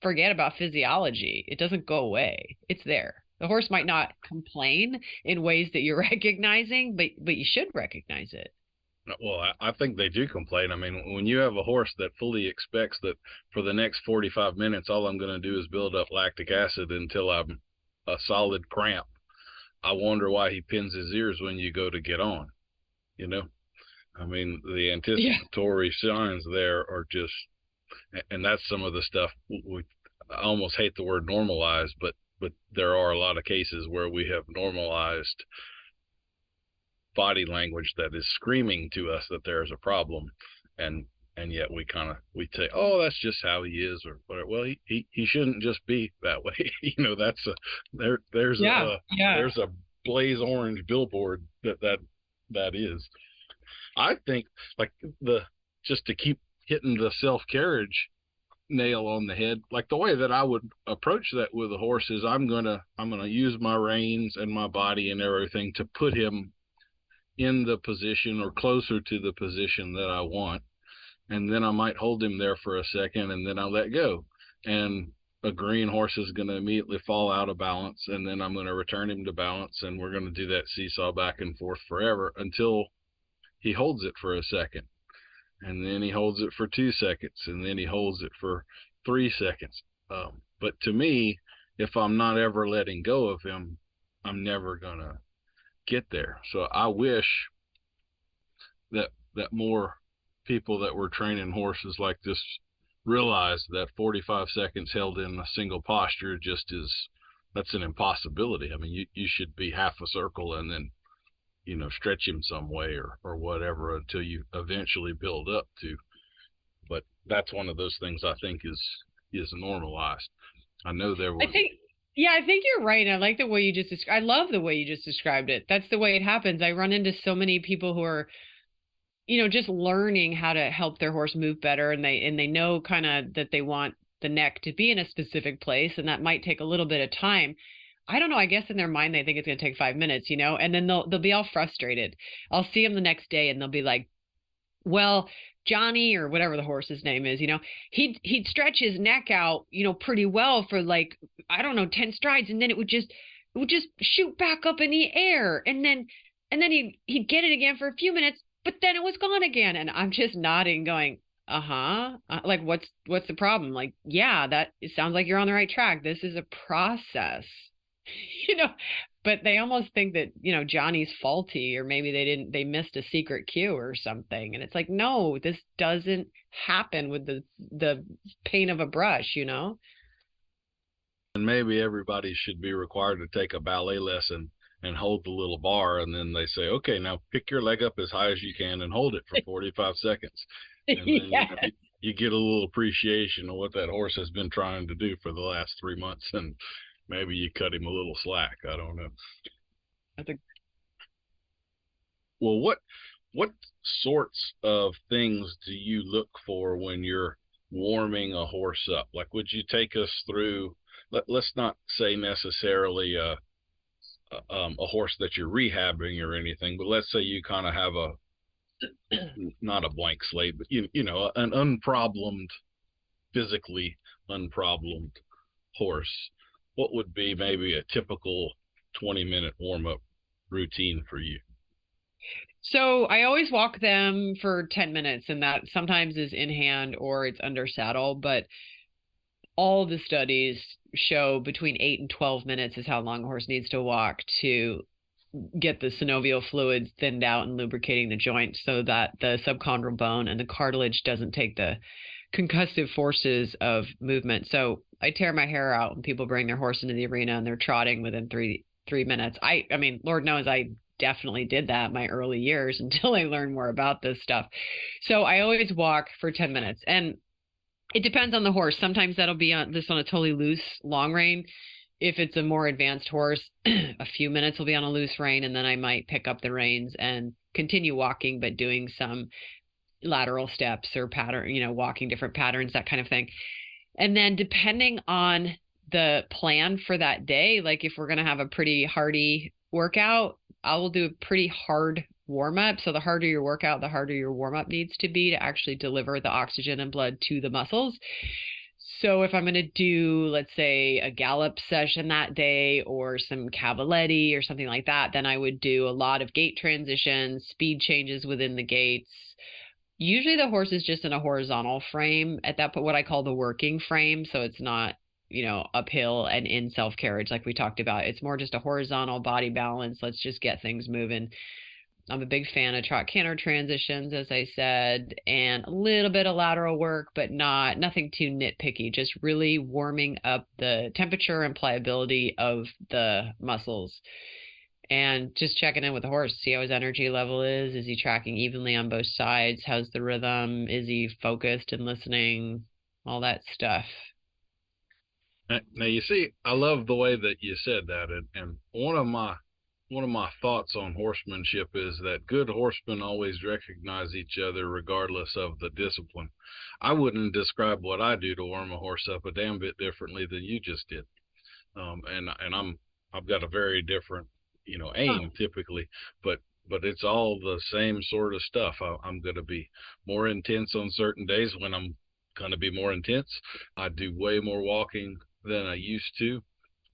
forget about physiology. It doesn't go away. It's there. The horse might not complain in ways that you're recognizing, but you should recognize it. Well, I think they do complain. I mean, when you have a horse that fully expects that for the next 45 minutes, all I'm going to do is build up lactic acid until I'm a solid cramp, I wonder why he pins his ears when you go to get on, I mean, the anticipatory signs there are just, and that's some of the stuff I almost hate the word normalized, but there are a lot of cases where we have normalized body language that is screaming to us that there's a problem. And yet we say, oh, that's just how he is, or whatever. Well, he shouldn't just be that way. That's there's a blaze orange billboard that is. I think like just to keep hitting the self-carriage nail on the head, like the way that I would approach that with a horse is I'm gonna use my reins and my body and everything to put him in the position or closer to the position that I want. And then I might hold him there for a second and then I'll let go. And a green horse is going to immediately fall out of balance. And then I'm going to return him to balance. And we're going to do that seesaw back and forth forever until he holds it for a second. And then he holds it for 2 seconds. And then he holds it for 3 seconds. But to me, if I'm not ever letting go of him, I'm never going to get there. So I wish that more people that were training horses like this realize that 45 seconds held in a single posture that's an impossibility. I mean, you should be half a circle and then, stretch him some way or whatever until you eventually build up to. But that's one of those things I think is normalized. I know there was. I think you're right. I like the way you just described. I love the way you just described it. That's the way it happens. I run into so many people who are just learning how to help their horse move better. And they know kind of that they want the neck to be in a specific place. And that might take a little bit of time. I don't know. I guess in their mind, they think it's going to take 5 minutes, and then they'll be all frustrated. I'll see them the next day and they'll be like, well, Johnny or whatever the horse's name is, he'd stretch his neck out, pretty well for like, I don't know, 10 strides. And then it would just shoot back up in the air. And then he'd get it again for a few minutes, but then it was gone again. And I'm just nodding going, like, what's the problem? Like, yeah, it sounds like you're on the right track. This is a process, but they almost think that, Johnny's faulty, or maybe they missed a secret cue or something. And it's like, no, this doesn't happen with the paint of a brush, And maybe everybody should be required to take a ballet lesson and hold the little bar, and then they say, okay, now pick your leg up as high as you can and hold it for 45 seconds. And then yes. you get a little appreciation of what that horse has been trying to do for the last 3 months, and maybe you cut him a little slack. I don't know. Well, what sorts of things do you look for when you're warming a horse up? Like, would you take us through, let's not say necessarily a horse that you're rehabbing or anything, but let's say you kind of have not a blank slate, but an unproblemed, physically unproblemed horse, what would be maybe a typical 20-minute warm-up routine for you? So I always walk them for 10 minutes, and that sometimes is in hand or it's under saddle, but all the studies show between 8 and 12 minutes is how long a horse needs to walk to get the synovial fluids thinned out and lubricating the joint so that the subchondral bone and the cartilage doesn't take the concussive forces of movement. So I tear my hair out when people bring their horse into the arena and they're trotting within three minutes. I mean, Lord knows I definitely did that in my early years until I learned more about this stuff. So I always walk for 10 minutes, and it depends on the horse. Sometimes that'll be on a totally loose long rein. If it's a more advanced horse, a few minutes will be on a loose rein, and then I might pick up the reins and continue walking, but doing some lateral steps or pattern, walking different patterns, that kind of thing. And then depending on the plan for that day, like if we're going to have a pretty hardy workout, I will do a pretty hard warm up. So the harder your workout, the harder your warm up needs to be to actually deliver the oxygen and blood to the muscles. So if I'm going to do, let's say, a gallop session that day or some cavaletti or something like that, then I would do a lot of gait transitions, speed changes within the gaits. Usually the horse is just in a horizontal frame at that point, what I call the working frame. So it's not, uphill and in self-carriage like we talked about. It's more just a horizontal body balance. Let's just get things moving. I'm a big fan of trot canter transitions, as I said, and a little bit of lateral work, but nothing too nitpicky, just really warming up the temperature and pliability of the muscles. And just checking in with the horse, see how his energy level is. Is he tracking evenly on both sides? How's the rhythm? Is he focused and listening? All that stuff. Now you see, I love the way that you said that, and one of my thoughts on horsemanship is that good horsemen always recognize each other regardless of the discipline. I wouldn't describe what I do to warm a horse up a damn bit differently than you just did, and I've got a very different aim typically, but it's all the same sort of stuff. I'm going to be more intense on certain days when I'm going to be more intense. I do way more walking than I used to.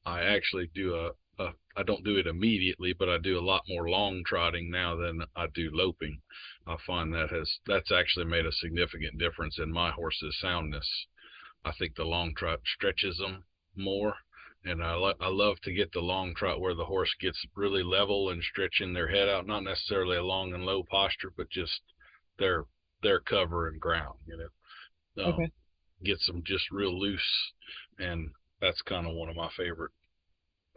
I actually do I don't do it immediately, but I do a lot more long trotting now than I do loping. I find that's actually made a significant difference in my horse's soundness. I think the long trot stretches them more, and I love to get the long trot where the horse gets really level and stretching their head out, not necessarily a long and low posture, but just their cover and ground, Okay. Gets them just real loose, and that's kind of one of my favorite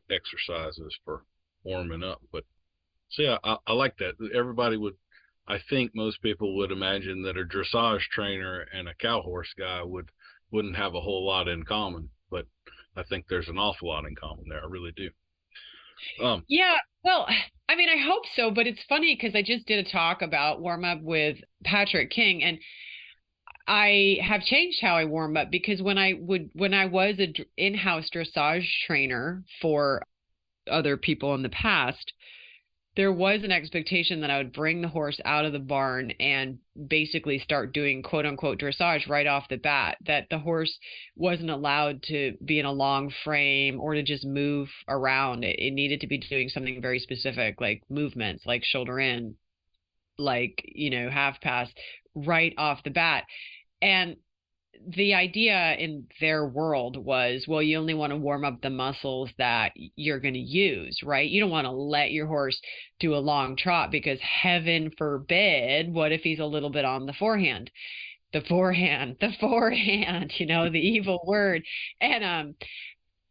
exercises for warming up. But so yeah, I like that. I think most people would imagine that a dressage trainer and a cow horse guy wouldn't have a whole lot in common, but I think there's an awful lot in common there. I really do. Yeah, well, I mean, I hope so, but it's funny because I just did a talk about warm up with Patrick King, and I have changed how I warm up because when I was a in-house dressage trainer for other people in the past, there was an expectation that I would bring the horse out of the barn and basically start doing quote unquote dressage right off the bat, that the horse wasn't allowed to be in a long frame or to just move around. It needed to be doing something very specific, like movements, like shoulder in, like, half pass right off the bat. And the idea in their world was, well, you only want to warm up the muscles that you're going to use, right? You don't want to let your horse do a long trot because heaven forbid, what if he's a little bit on the forehand? The forehand, the evil word.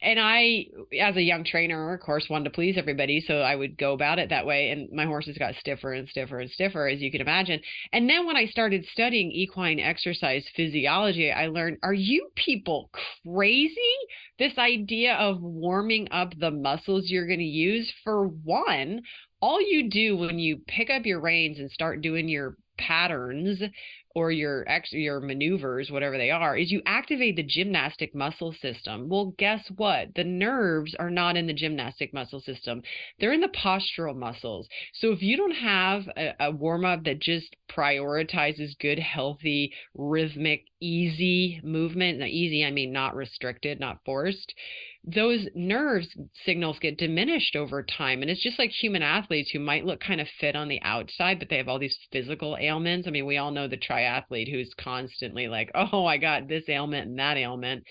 And I, as a young trainer, of course, wanted to please everybody. So I would go about it that way. And my horses got stiffer and stiffer and stiffer, as you can imagine. And then when I started studying equine exercise physiology, I learned, are you people crazy? This idea of warming up the muscles you're going to use, for one, all you do when you pick up your reins and start doing your patterns or your maneuvers, whatever they are, is you activate the gymnastic muscle system. Well, guess what? The nerves are not in the gymnastic muscle system. They're in the postural muscles. So if you don't have a warm-up that just prioritizes good, healthy, rhythmic, easy movement, now easy, I mean not restricted, not forced, those nerves signals get diminished over time. And it's just like human athletes who might look kind of fit on the outside, but they have all these physical ailments. I mean, we all know the triathlete who's constantly like, oh, I got this ailment and that ailment,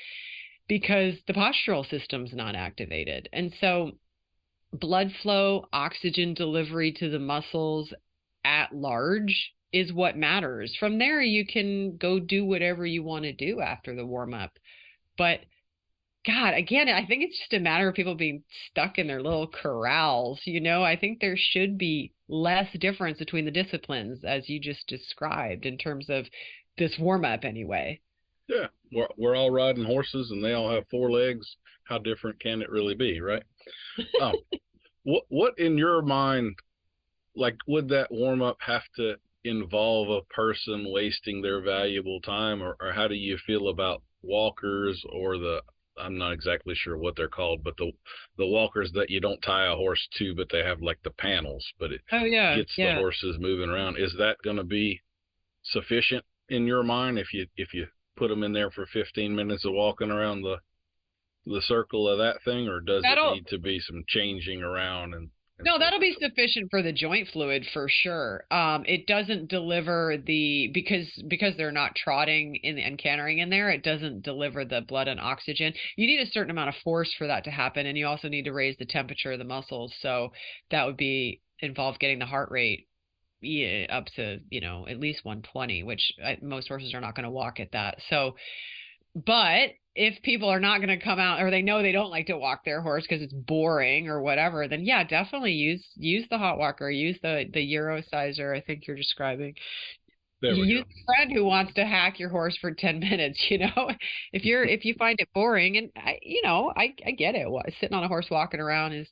because the postural system's not activated. And so blood flow, oxygen delivery to the muscles at large is what matters. From there, you can go do whatever you want to do after the warm up. But God, again, I think it's just a matter of people being stuck in their little corrals. I think there should be less difference between the disciplines, as you just described, in terms of this warm up anyway. Yeah, we're all riding horses and they all have four legs. How different can it really be, right? What in your mind, like, would that warm up have to involve a person wasting their valuable time, or how do you feel about walkers or I'm not exactly sure what they're called, but the walkers that you don't tie a horse to, but they have like the panels, but it gets the horses moving around. Is that going to be sufficient in your mind if you put them in there for 15 minutes of walking around the circle of that thing, or does it need to be some changing around and no, that'll be sufficient for the joint fluid for sure. It doesn't deliver because they're not trotting and cantering in there, it doesn't deliver the blood and oxygen. You need a certain amount of force for that to happen, and you also need to raise the temperature of the muscles. So that would involve getting the heart rate up to, at least 120, which most horses are not going to walk at that. So, but if people are not going to come out, or they know they don't like to walk their horse because it's boring or whatever, then yeah, definitely use the hot walker, use the Euro sizer I think you're describing. Use a friend who wants to hack your horse for 10 minutes, if you find it boring. And I get it. Sitting on a horse walking around is,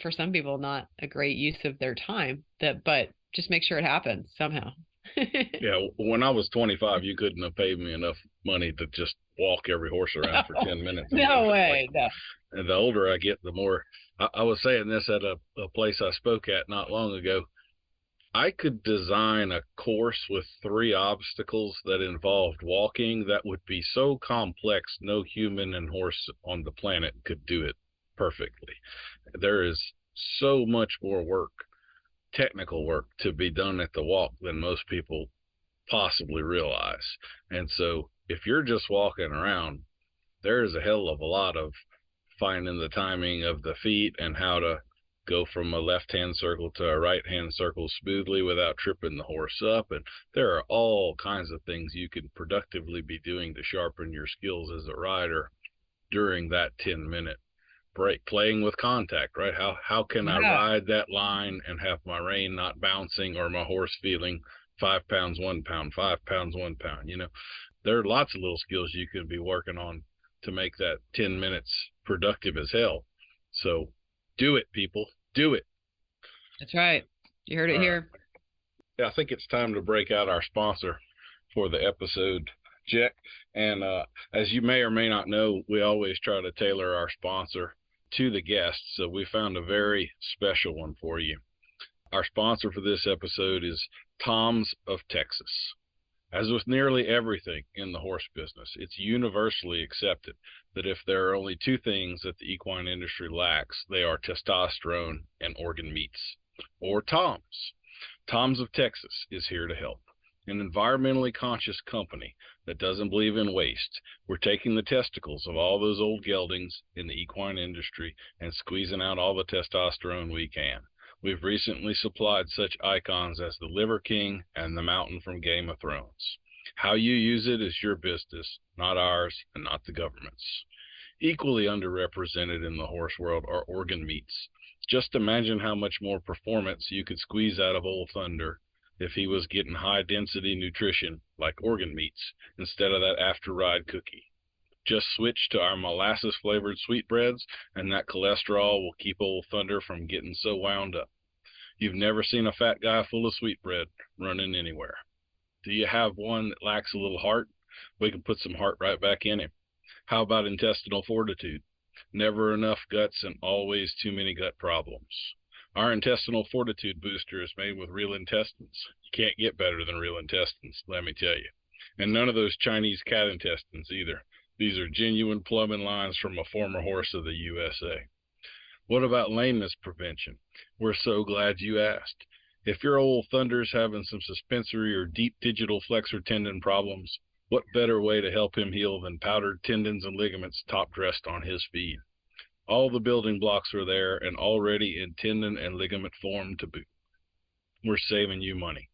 for some people, not a great use of their time, but just make sure it happens somehow. Yeah, when I was 25, you couldn't have paid me enough money to just walk every horse around for 10 minutes. No way. No. And the older I get, the more I was saying this at a place I spoke at not long ago. I could design a course with 3 obstacles that involved walking that would be so complex no human and horse on the planet could do it perfectly. There is so much more work, technical work, to be done at the walk than most people possibly realize. And so if you're just walking around, there's a hell of a lot of finding the timing of the feet and how to go from a left-hand circle to a right-hand circle smoothly without tripping the horse up. And there are all kinds of things you can productively be doing to sharpen your skills as a rider during that 10-minute break, playing with contact, right? How can I ride that line and have my rein not bouncing or my horse feeling 5 pounds 1 pound, 5 pounds 1 pound? There are lots of little skills you could be working on to make that 10 minutes productive as hell. So do it, people, do it. That's right. You heard it here. Yeah, I think it's time to break out our sponsor for the episode, Jec. And as you may or may not know, we always try to tailor our sponsor to the guests, so we found a very special one for you. Our sponsor for this episode is Tom's of Texas. As with nearly everything in the horse business, it's universally accepted that if there are only 2 things that the equine industry lacks, they are testosterone and organ meats, or TOMS. Tom's of Texas is here to help. An environmentally conscious company that doesn't believe in waste. We're taking the testicles of all those old geldings in the equine industry and squeezing out all the testosterone we can. We've recently supplied such icons as the Liver King and the Mountain from Game of Thrones. How you use it is your business, not ours and not the government's. Equally underrepresented in the horse world are organ meats. Just imagine how much more performance you could squeeze out of Old Thunder if he was getting high-density nutrition like organ meats instead of that after-ride cookie. Just switch to our molasses-flavored sweetbreads, and that cholesterol will keep Old Thunder from getting so wound up. You've never seen a fat guy full of sweetbread running anywhere. Do you have one that lacks a little heart? We can put some heart right back in him. How about intestinal fortitude? Never enough guts and always too many gut problems. Our intestinal fortitude booster is made with real intestines. You can't get better than real intestines, let me tell you. And none of those Chinese cat intestines either. These are genuine plumbing lines from a former horse of the USA. What about lameness prevention? We're so glad you asked. If your old Thunder's having some suspensory or deep digital flexor tendon problems, what better way to help him heal than powdered tendons and ligaments top dressed on his feed? All the building blocks are there and already in tendon and ligament form to boot. We're saving you money.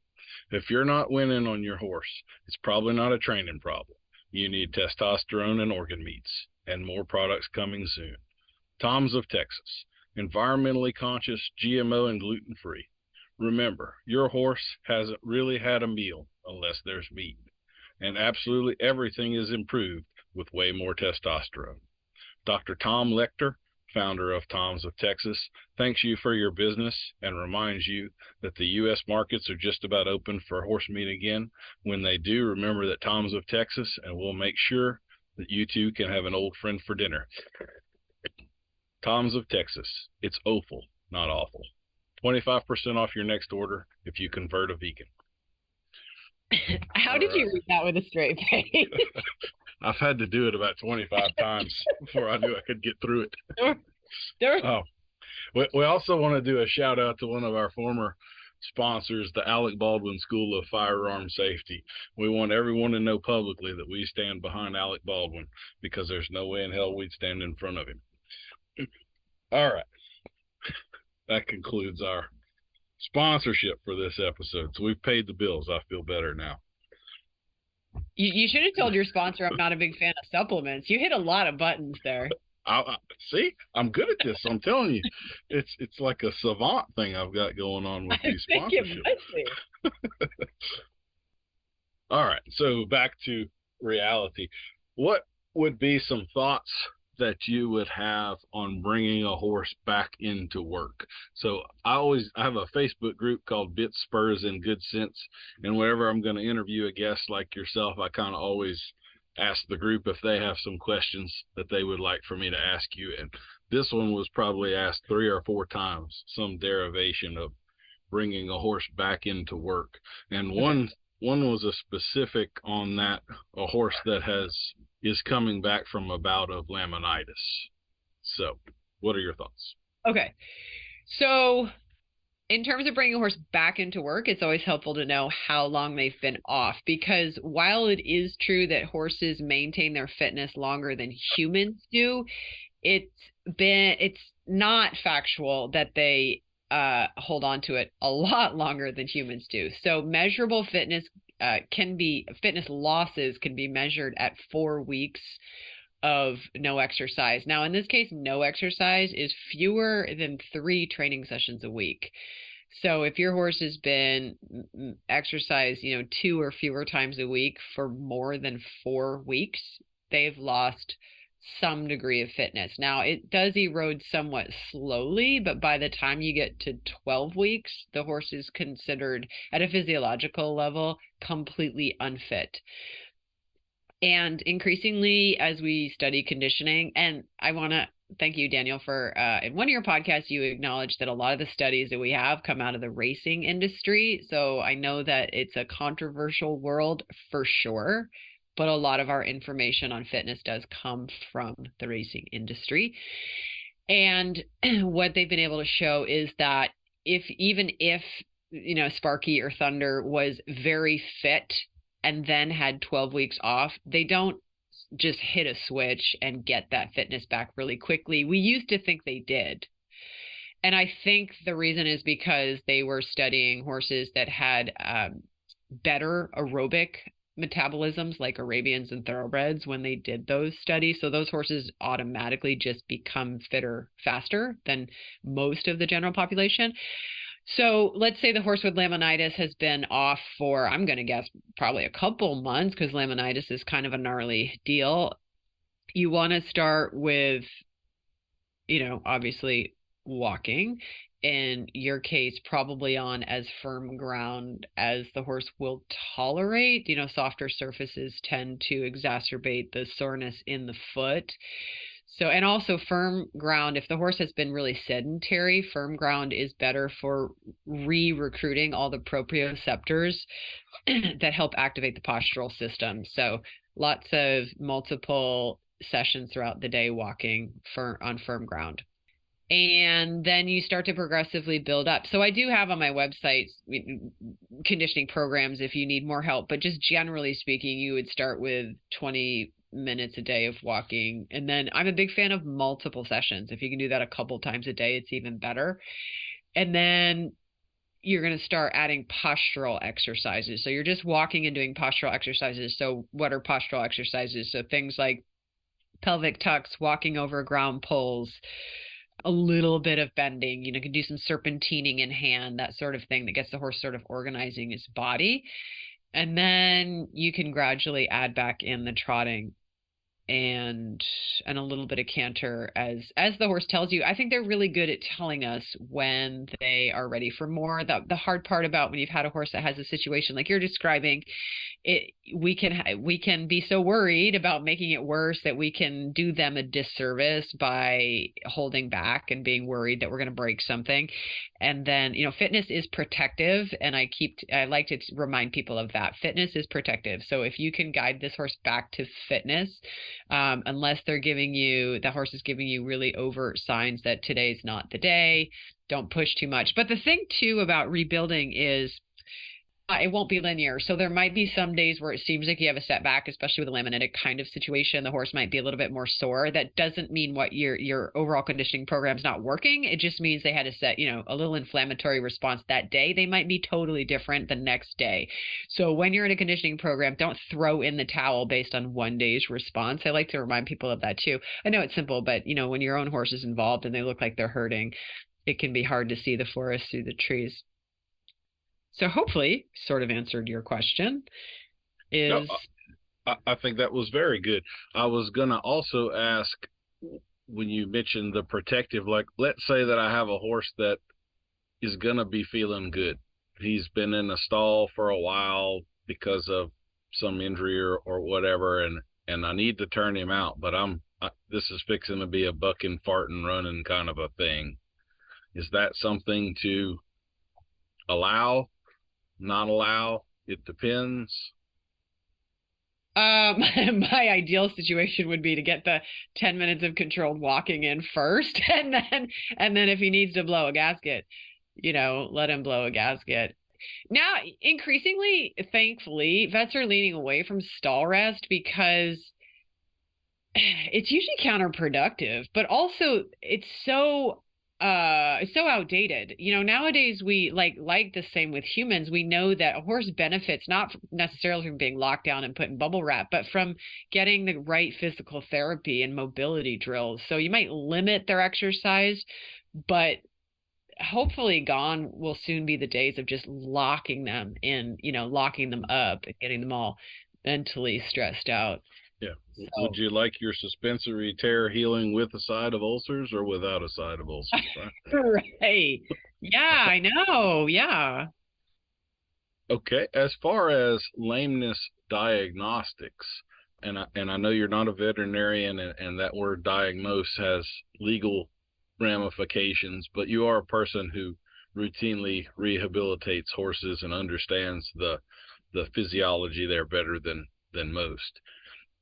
If you're not winning on your horse, it's probably not a training problem. You need testosterone and organ meats, and more products coming soon. Tom's of Texas, environmentally conscious, GMO and gluten-free. Remember, your horse hasn't really had a meal unless there's meat. And absolutely everything is improved with way more testosterone. Dr. Tom Lecter, founder of Tom's of Texas, thanks you for your business and reminds you that the U.S. markets are just about open for horse meat again. When they do, remember that Tom's of Texas, and we'll make sure that you two can have an old friend for dinner. Tom's of Texas. It's awful, not awful. 25% off your next order if you convert a vegan. How did you read that with a straight face? I've had to do it about 25 times before I knew I could get through it. Oh, we also want to do a shout out to one of our former sponsors, the Alec Baldwin School of Firearm Safety. We want everyone to know publicly that we stand behind Alec Baldwin because there's no way in hell we'd stand in front of him. All right. That concludes our sponsorship for this episode. So we've paid the bills. I feel better now. You should have told your sponsor I'm not a big fan of supplements. You hit a lot of buttons there. See, I'm good at this. I'm telling you, it's like a savant thing I've got going on with these sponsorships. All right, so back to reality. What would be some thoughts that you would have on bringing a horse back into work? So I have a Facebook group called Bits, Spurs, and Good Sense, and whenever I'm going to interview a guest like yourself, I kind of always ask the group if they have some questions that they would like for me to ask you. And this one was probably asked 3 or 4 times, some derivation of bringing a horse back into work. And one was a specific on that, a horse that is coming back from a bout of laminitis. So what are your thoughts? Okay. So in terms of bringing a horse back into work, it's always helpful to know how long they've been off, because while it is true that horses maintain their fitness longer than humans do, it's not factual that they hold on to it a lot longer than humans do. So measurable fitness fitness losses can be measured at 4 weeks of no exercise. Now, in this case, no exercise is fewer than 3 training sessions a week. So if your horse has been exercised, 2 or fewer times a week for more than 4 weeks, they've lost some degree of fitness. Now, it does erode somewhat slowly, but by the time you get to 12 weeks, the horse is considered at a physiological level completely unfit. And increasingly, as we study conditioning, and I want to thank you, Daniel, for in one of your podcasts, you acknowledged that a lot of the studies that we have come out of the racing industry. So I know that it's a controversial world for sure, but a lot of our information on fitness does come from the racing industry. And what they've been able to show is that even if Sparky or Thunder was very fit and then had 12 weeks off, they don't just hit a switch and get that fitness back really quickly. We used to think they did. And I think the reason is because they were studying horses that had better aerobic metabolisms, like Arabians and thoroughbreds, when they did those studies. So those horses automatically just become fitter faster than most of the general population. So let's say the horse with laminitis has been off for, I'm going to guess, probably a couple months, because laminitis is kind of a gnarly deal. You want to start with, obviously walking in your case, probably on as firm ground as the horse will tolerate. Softer surfaces tend to exacerbate the soreness in the foot. So, and also firm ground, if the horse has been really sedentary, firm ground is better for re-recruiting all the proprioceptors that help activate the postural system. So lots of multiple sessions throughout the day walking on firm ground. And then you start to progressively build up. So I do have on my website conditioning programs if you need more help, but just generally speaking, you would start with 20 minutes a day of walking. And then I'm a big fan of multiple sessions. If you can do that a couple times a day, it's even better. And then you're going to start adding postural exercises. So you're just walking and doing postural exercises. So what are postural exercises? So things like pelvic tucks, walking over ground pulls, a little bit of bending, you can do some serpentining in hand, that sort of thing that gets the horse sort of organizing its body. And then you can gradually add back in the trotting and a little bit of canter as the horse tells you. I think they're really good at telling us when they are ready for more. The hard part about when you've had a horse that has a situation like you're describing, we can be so worried about making it worse that we can do them a disservice by holding back and being worried that we're going to break something. And then, fitness is protective, and I like to remind people of that. Fitness is protective. So if you can guide this horse back to fitness, unless the horse is giving you really overt signs that today's not the day, don't push too much. But the thing too about rebuilding is it won't be linear. So there might be some days where it seems like you have a setback, especially with a laminitic kind of situation. The horse might be a little bit more sore. That doesn't mean what your overall conditioning program's not working. It just means they had to set, a little inflammatory response that day. They might be totally different the next day. So when you're in a conditioning program, don't throw in the towel based on one day's response. I like to remind people of that too. I know it's simple, but when your own horse is involved and they look like they're hurting, it can be hard to see the forest through the trees. So hopefully sort of answered your question. No, I think that was very good. I was going to also ask, when you mentioned the protective, like let's say that I have a horse that is going to be feeling good. He's been in a stall for a while because of some injury or whatever, and I need to turn him out, but this is fixing to be a bucking, farting, running kind of a thing. Is that something to allow? Not allow? It depends. My ideal situation would be to get the 10 minutes of controlled walking in first, and then if he needs to blow a gasket, let him blow a gasket. Now, increasingly, thankfully, vets are leaning away from stall rest because it's usually counterproductive, but also it's so outdated. Nowadays we like the same with humans. We know that a horse benefits not necessarily from being locked down and put in bubble wrap, but from getting the right physical therapy and mobility drills. So you might limit their exercise, but hopefully gone will soon be the days of just locking them in, locking them up and getting them all mentally stressed out. Yeah. So, would you like your suspensory tear healing with a side of ulcers or without a side of ulcers? Right. Right. Yeah, I know. Yeah. Okay. As far as lameness diagnostics, and I know you're not a veterinarian, and that word diagnose has legal ramifications, but you are a person who routinely rehabilitates horses and understands the physiology there better than most.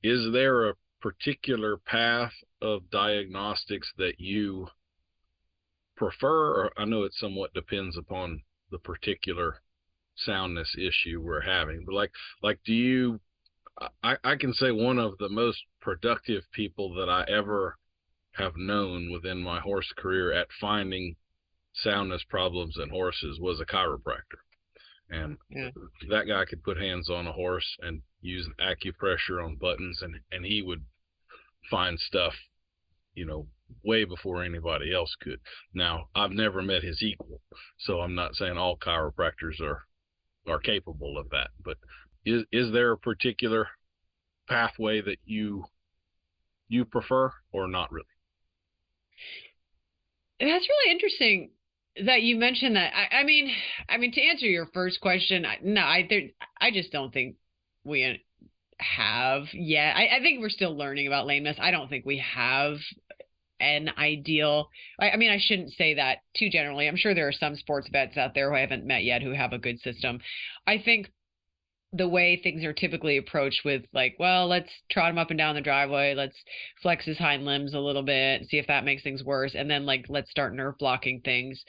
Is there a particular path of diagnostics that you prefer? Or I know it somewhat depends upon the particular soundness issue we're having, but like do you, I can say one of the most productive people that I ever have known within my horse career at finding soundness problems in horses was a chiropractor. And yeah, that guy could put hands on a horse and use acupressure on buttons, and he would find stuff, way before anybody else could. Now, I've never met his equal, so I'm not saying all chiropractors are capable of that. But is there a particular pathway that you prefer, or not really? That's really interesting. that you mentioned that. I mean, to answer your first question, no, I just don't think we have yet. I think we're still learning about lameness. I don't think we have an ideal. I mean, I shouldn't say that too generally. I'm sure there are some sports vets out there who I haven't met yet who have a good system. I think the way things are typically approached with like, well, let's trot him up and down the driveway, let's flex his hind limbs a little bit, see if that makes things worse, and then like let's start nerve blocking things.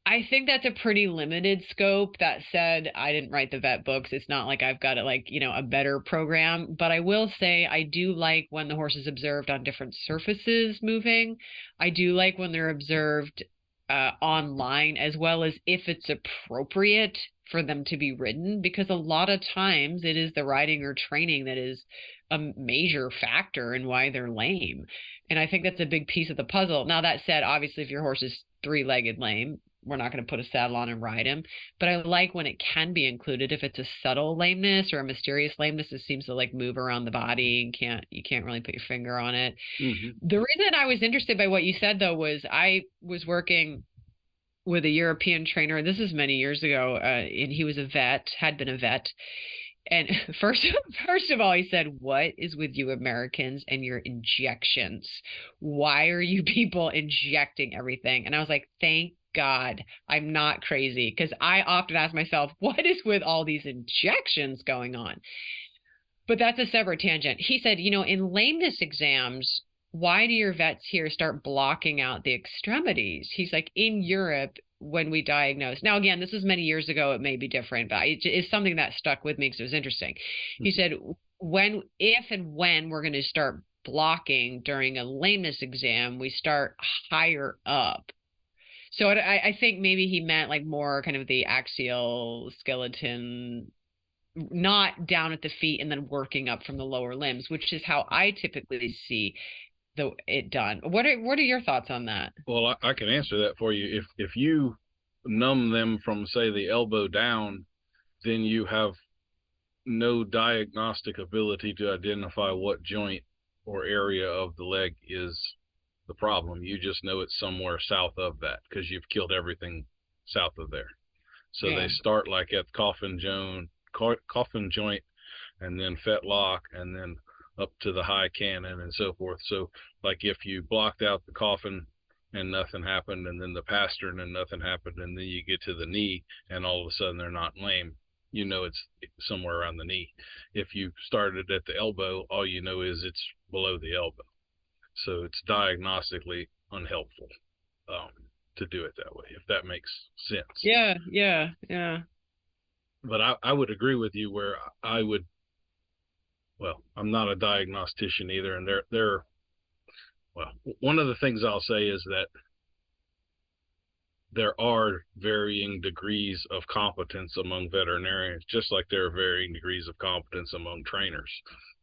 I think that's a pretty limited scope. That said, I didn't write the vet books. It's not like I've got it like, a better program. But I will say I do like when the horse is observed on different surfaces moving. I do like when they're observed online, as well as if it's appropriate for them to be ridden, because a lot of times it is the riding or training that is a major factor in why they're lame. And I think that's a big piece of the puzzle. Now, that said, obviously, if your horse is three-legged lame, we're not going to put a saddle on and ride him. But I like when it can be included if it's a subtle lameness or a mysterious lameness that seems to like move around the body and you can't really put your finger on it. Mm-hmm. The reason I was interested by what you said though was I was working with a European trainer. This is many years ago, and he was a vet, had been a vet. And first of all, he said, "What is with you Americans and your injections? Why are you people injecting everything?" And I was like, "Thank God I'm not crazy," because I often ask myself, "What is with all these injections going on?" But that's a separate tangent. He said, in lameness exams, why do your vets here start blocking out the extremities? He's like, in Europe, when we diagnose. Now, again, this is many years ago. It may be different, but it's something that stuck with me because it was interesting. He said, if and when we're going to start blocking during a lameness exam, we start higher up. So I think maybe he meant like more kind of the axial skeleton, not down at the feet and then working up from the lower limbs, which is how I typically see it done. What are your thoughts on that? Well, I can answer that for you. If you numb them from, say, the elbow down, then you have no diagnostic ability to identify what joint or area of the leg is the problem. You just know it's somewhere south of that because you've killed everything south of there. So Yeah. they start like at coffin joint, and then fetlock, and then up to the high cannon and so forth. So like if you blocked out the coffin and nothing happened, and then the pastern and nothing happened, and then you get to the knee and all of a sudden they're not lame, it's somewhere around the knee. If you started at the elbow, all you know is it's below the elbow. So it's diagnostically unhelpful to do it that way, if that makes sense. Yeah. But I would agree with you where I'm not a diagnostician either. And one of the things I'll say is that there are varying degrees of competence among veterinarians, just like there are varying degrees of competence among trainers.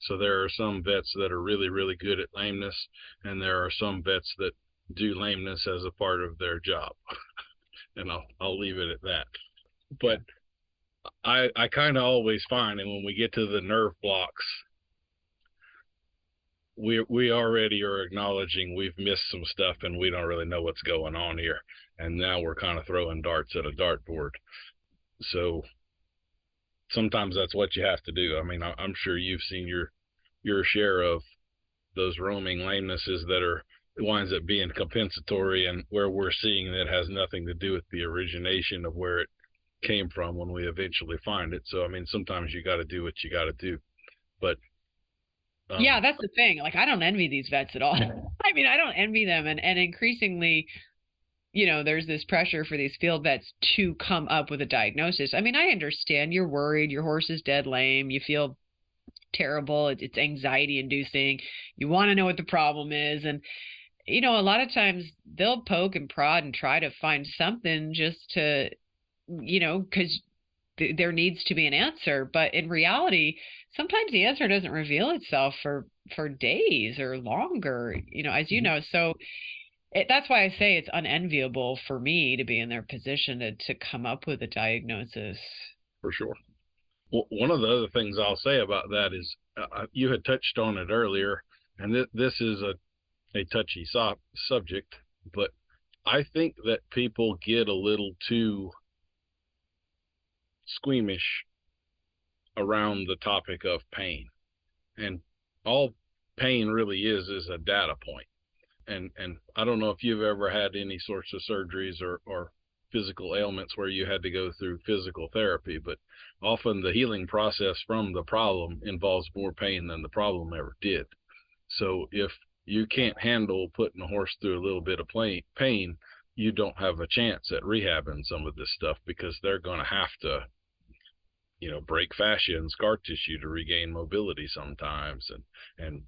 So there are some vets that are really, really good at lameness, and there are some vets that do lameness as a part of their job. And I'll leave it at that. But I kind of always find, and when we get to the nerve blocks, we already are acknowledging we've missed some stuff and we don't really know what's going on here. And now we're kind of throwing darts at a dartboard. So sometimes that's what you have to do. I mean, I'm sure you've seen your share of those roaming lamenesses that winds up being compensatory, and where we're seeing that has nothing to do with the origination of where it came from when we eventually find it. So, I mean, sometimes you got to do what you got to do. But yeah, that's the thing. Like, I don't envy these vets at all. I mean, I don't envy them. And increasingly, there's this pressure for these field vets to come up with a diagnosis. I mean, I understand you're worried, your horse is dead lame, you feel terrible, it's anxiety inducing, you want to know what the problem is. And, a lot of times they'll poke and prod and try to find something just to, because there needs to be an answer. But in reality, sometimes the answer doesn't reveal itself for days or longer, as you know. So that's why I say it's unenviable for me to be in their position to come up with a diagnosis. For sure. Well, one of the other things I'll say about that is you had touched on it earlier, and this is a touchy subject, but I think that people get a little too squeamish around the topic of pain, and all pain really is a data point. And I don't know if you've ever had any sorts of surgeries or physical ailments where you had to go through physical therapy, but often the healing process from the problem involves more pain than the problem ever did. So if you can't handle putting a horse through a little bit of pain, you don't have a chance at rehabbing some of this stuff, because they're going to have to, break fascia and scar tissue to regain mobility sometimes. And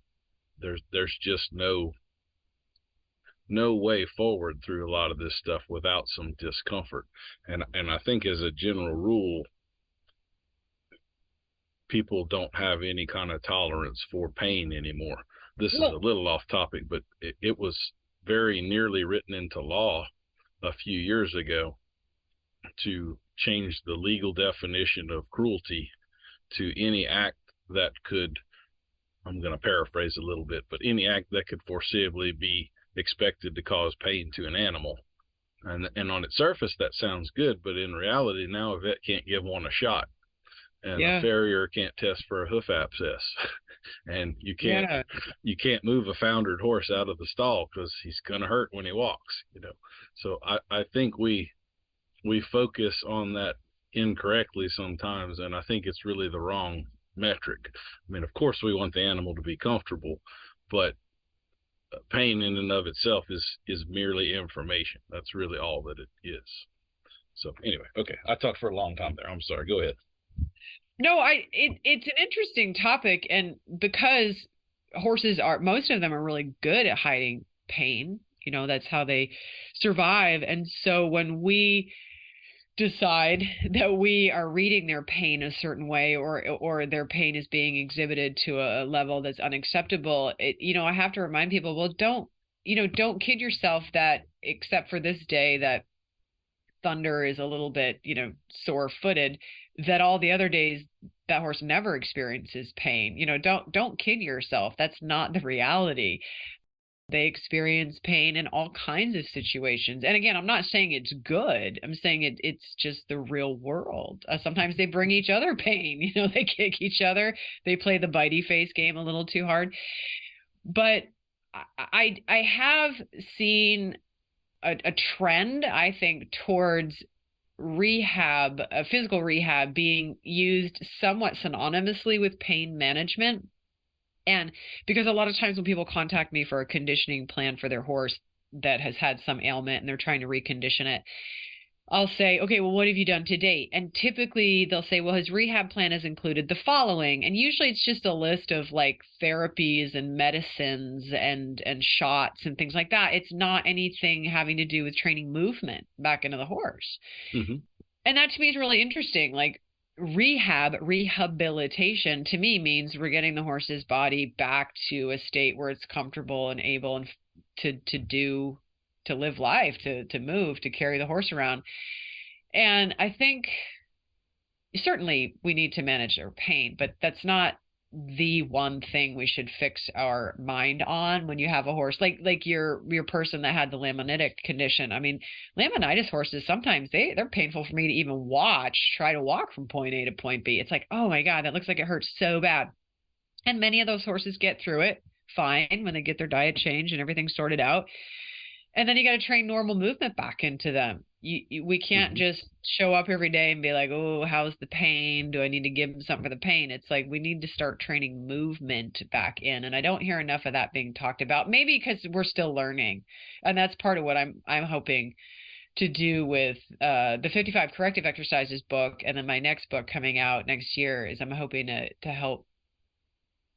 there's just no way forward through a lot of this stuff without some discomfort. And I think as a general rule, people don't have any kind of tolerance for pain anymore. This is a little off topic, but it was very nearly written into law a few years ago to change the legal definition of cruelty to any act that could, I'm going to paraphrase a little bit, but any act that could foreseeably be expected to cause pain to an animal. And on its surface, that sounds good, but in reality, now a vet can't give one a shot, and a farrier can't test for a hoof abscess, and you can't move a foundered horse out of the stall because he's going to hurt when he walks. So I think we focus on that incorrectly sometimes, and I think it's really the wrong metric. I mean, of course, we want the animal to be comfortable, but pain in and of itself is merely information. That's really all that it is. So anyway, okay, I talked for a long time there. I'm sorry. Go ahead. No, it's an interesting topic, and because horses most of them are really good at hiding pain. That's how they survive. And so when we decide that we are reading their pain a certain way, or their pain is being exhibited to a level that's unacceptable, I have to remind people, well, don't kid yourself that, except for this day that Thunder is a little bit, sore-footed, that all the other days that horse never experiences pain. Don't kid yourself. That's not the reality. They experience pain in all kinds of situations. And again, I'm not saying it's good. I'm saying it's just the real world. Sometimes they bring each other pain. They kick each other. They play the bitey face game a little too hard. But I have seen a trend, I think, towards rehab, physical rehab, being used somewhat synonymously with pain management. And because a lot of times when people contact me for a conditioning plan for their horse that has had some ailment and they're trying to recondition it, I'll say, okay, well, what have you done to date? And typically they'll say, well, his rehab plan has included the following. And usually it's just a list of like therapies and medicines and shots and things like that. It's not anything having to do with training movement back into the horse. Mm-hmm. And that to me is really interesting. Like, rehabilitation to me means we're getting the horse's body back to a state where it's comfortable and able to live life, to move, to carry the horse around. And I think certainly we need to manage their pain, but that's not the one thing we should fix our mind on when you have a horse like your person that had the laminitic condition. I mean, laminitis horses, sometimes they're painful for me to even try to walk from point A to point B. It's like, oh my God, that looks like it hurts so bad. And many of those horses get through it fine when they get their diet changed and everything sorted out. And then you got to train normal movement back into them. We can't just show up every day and be like, oh, how's the pain? Do I need to give them something for the pain? It's like we need to start training movement back in. And I don't hear enough of that being talked about, maybe because we're still learning. And that's part of what I'm hoping to do with the 55 Corrective Exercises book. And then my next book coming out next year is I'm hoping to help,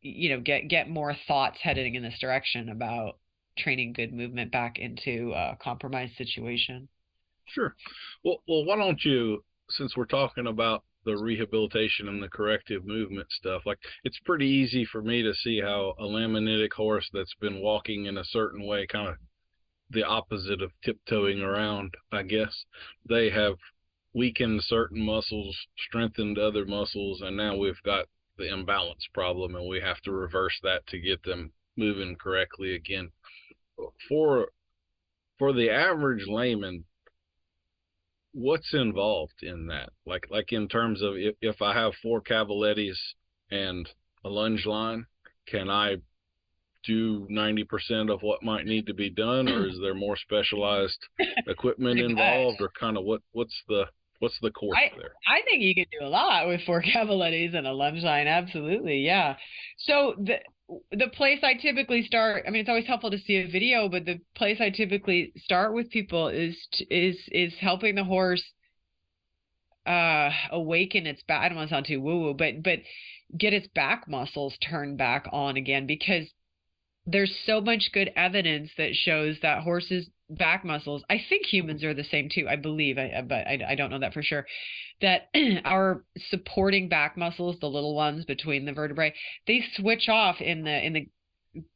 get more thoughts heading in this direction about training good movement back into a compromised situation. Sure. Well, why don't you, since we're talking about the rehabilitation and the corrective movement stuff, like, it's pretty easy for me to see how a laminitic horse that's been walking in a certain way, kind of the opposite of tiptoeing around, I guess, they have weakened certain muscles, strengthened other muscles, and now we've got the imbalance problem, and we have to reverse that to get them moving correctly again. For for the average layman, what's involved in that? Like in terms of if I have 4 cavalettis and a lunge line, can I do 90% of what might need to be done, or is there more specialized equipment Pretty much. involved, or kind of what's the course there? I think you can do a lot with 4 cavalettis and a lunge line. Absolutely, yeah. So the place I typically start, I mean, it's always helpful to see a video, but the place I typically start with people is helping the horse awaken its back. I don't want to sound too woo-woo, but get its back muscles turned back on again, because there's so much good evidence that shows that horses' back muscles, I think humans are the same too, I believe, but I don't know that for sure, that our supporting back muscles, the little ones between the vertebrae, they switch off in the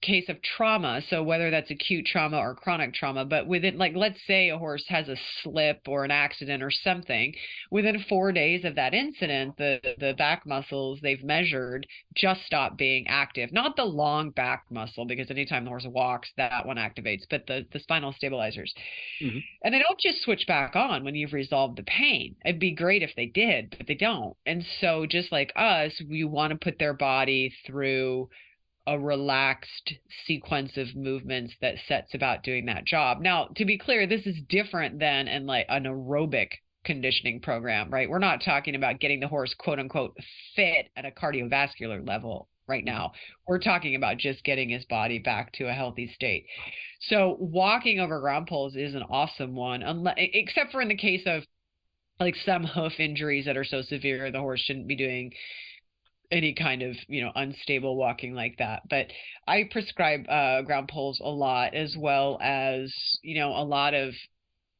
case of trauma. So whether that's acute trauma or chronic trauma, but within, like, let's say a horse has a slip or an accident or something, within 4 days of that incident, the back muscles they've measured just stop being active. Not the long back muscle, because anytime the horse walks, that one activates, but the spinal stabilizers. Mm-hmm. And they don't just switch back on when you've resolved the pain. It'd be great if they did, but they don't. And so just like us, we want to put their body through a relaxed sequence of movements that sets about doing that job. Now, to be clear, this is different than in like an aerobic conditioning program, right? We're not talking about getting the horse, quote unquote, fit at a cardiovascular level right now. We're talking about just getting his body back to a healthy state. So walking over ground poles is an awesome one, except for in the case of like some hoof injuries that are so severe the horse shouldn't be doing any kind of, unstable walking like that. But I prescribe ground poles a lot, as well as, a lot of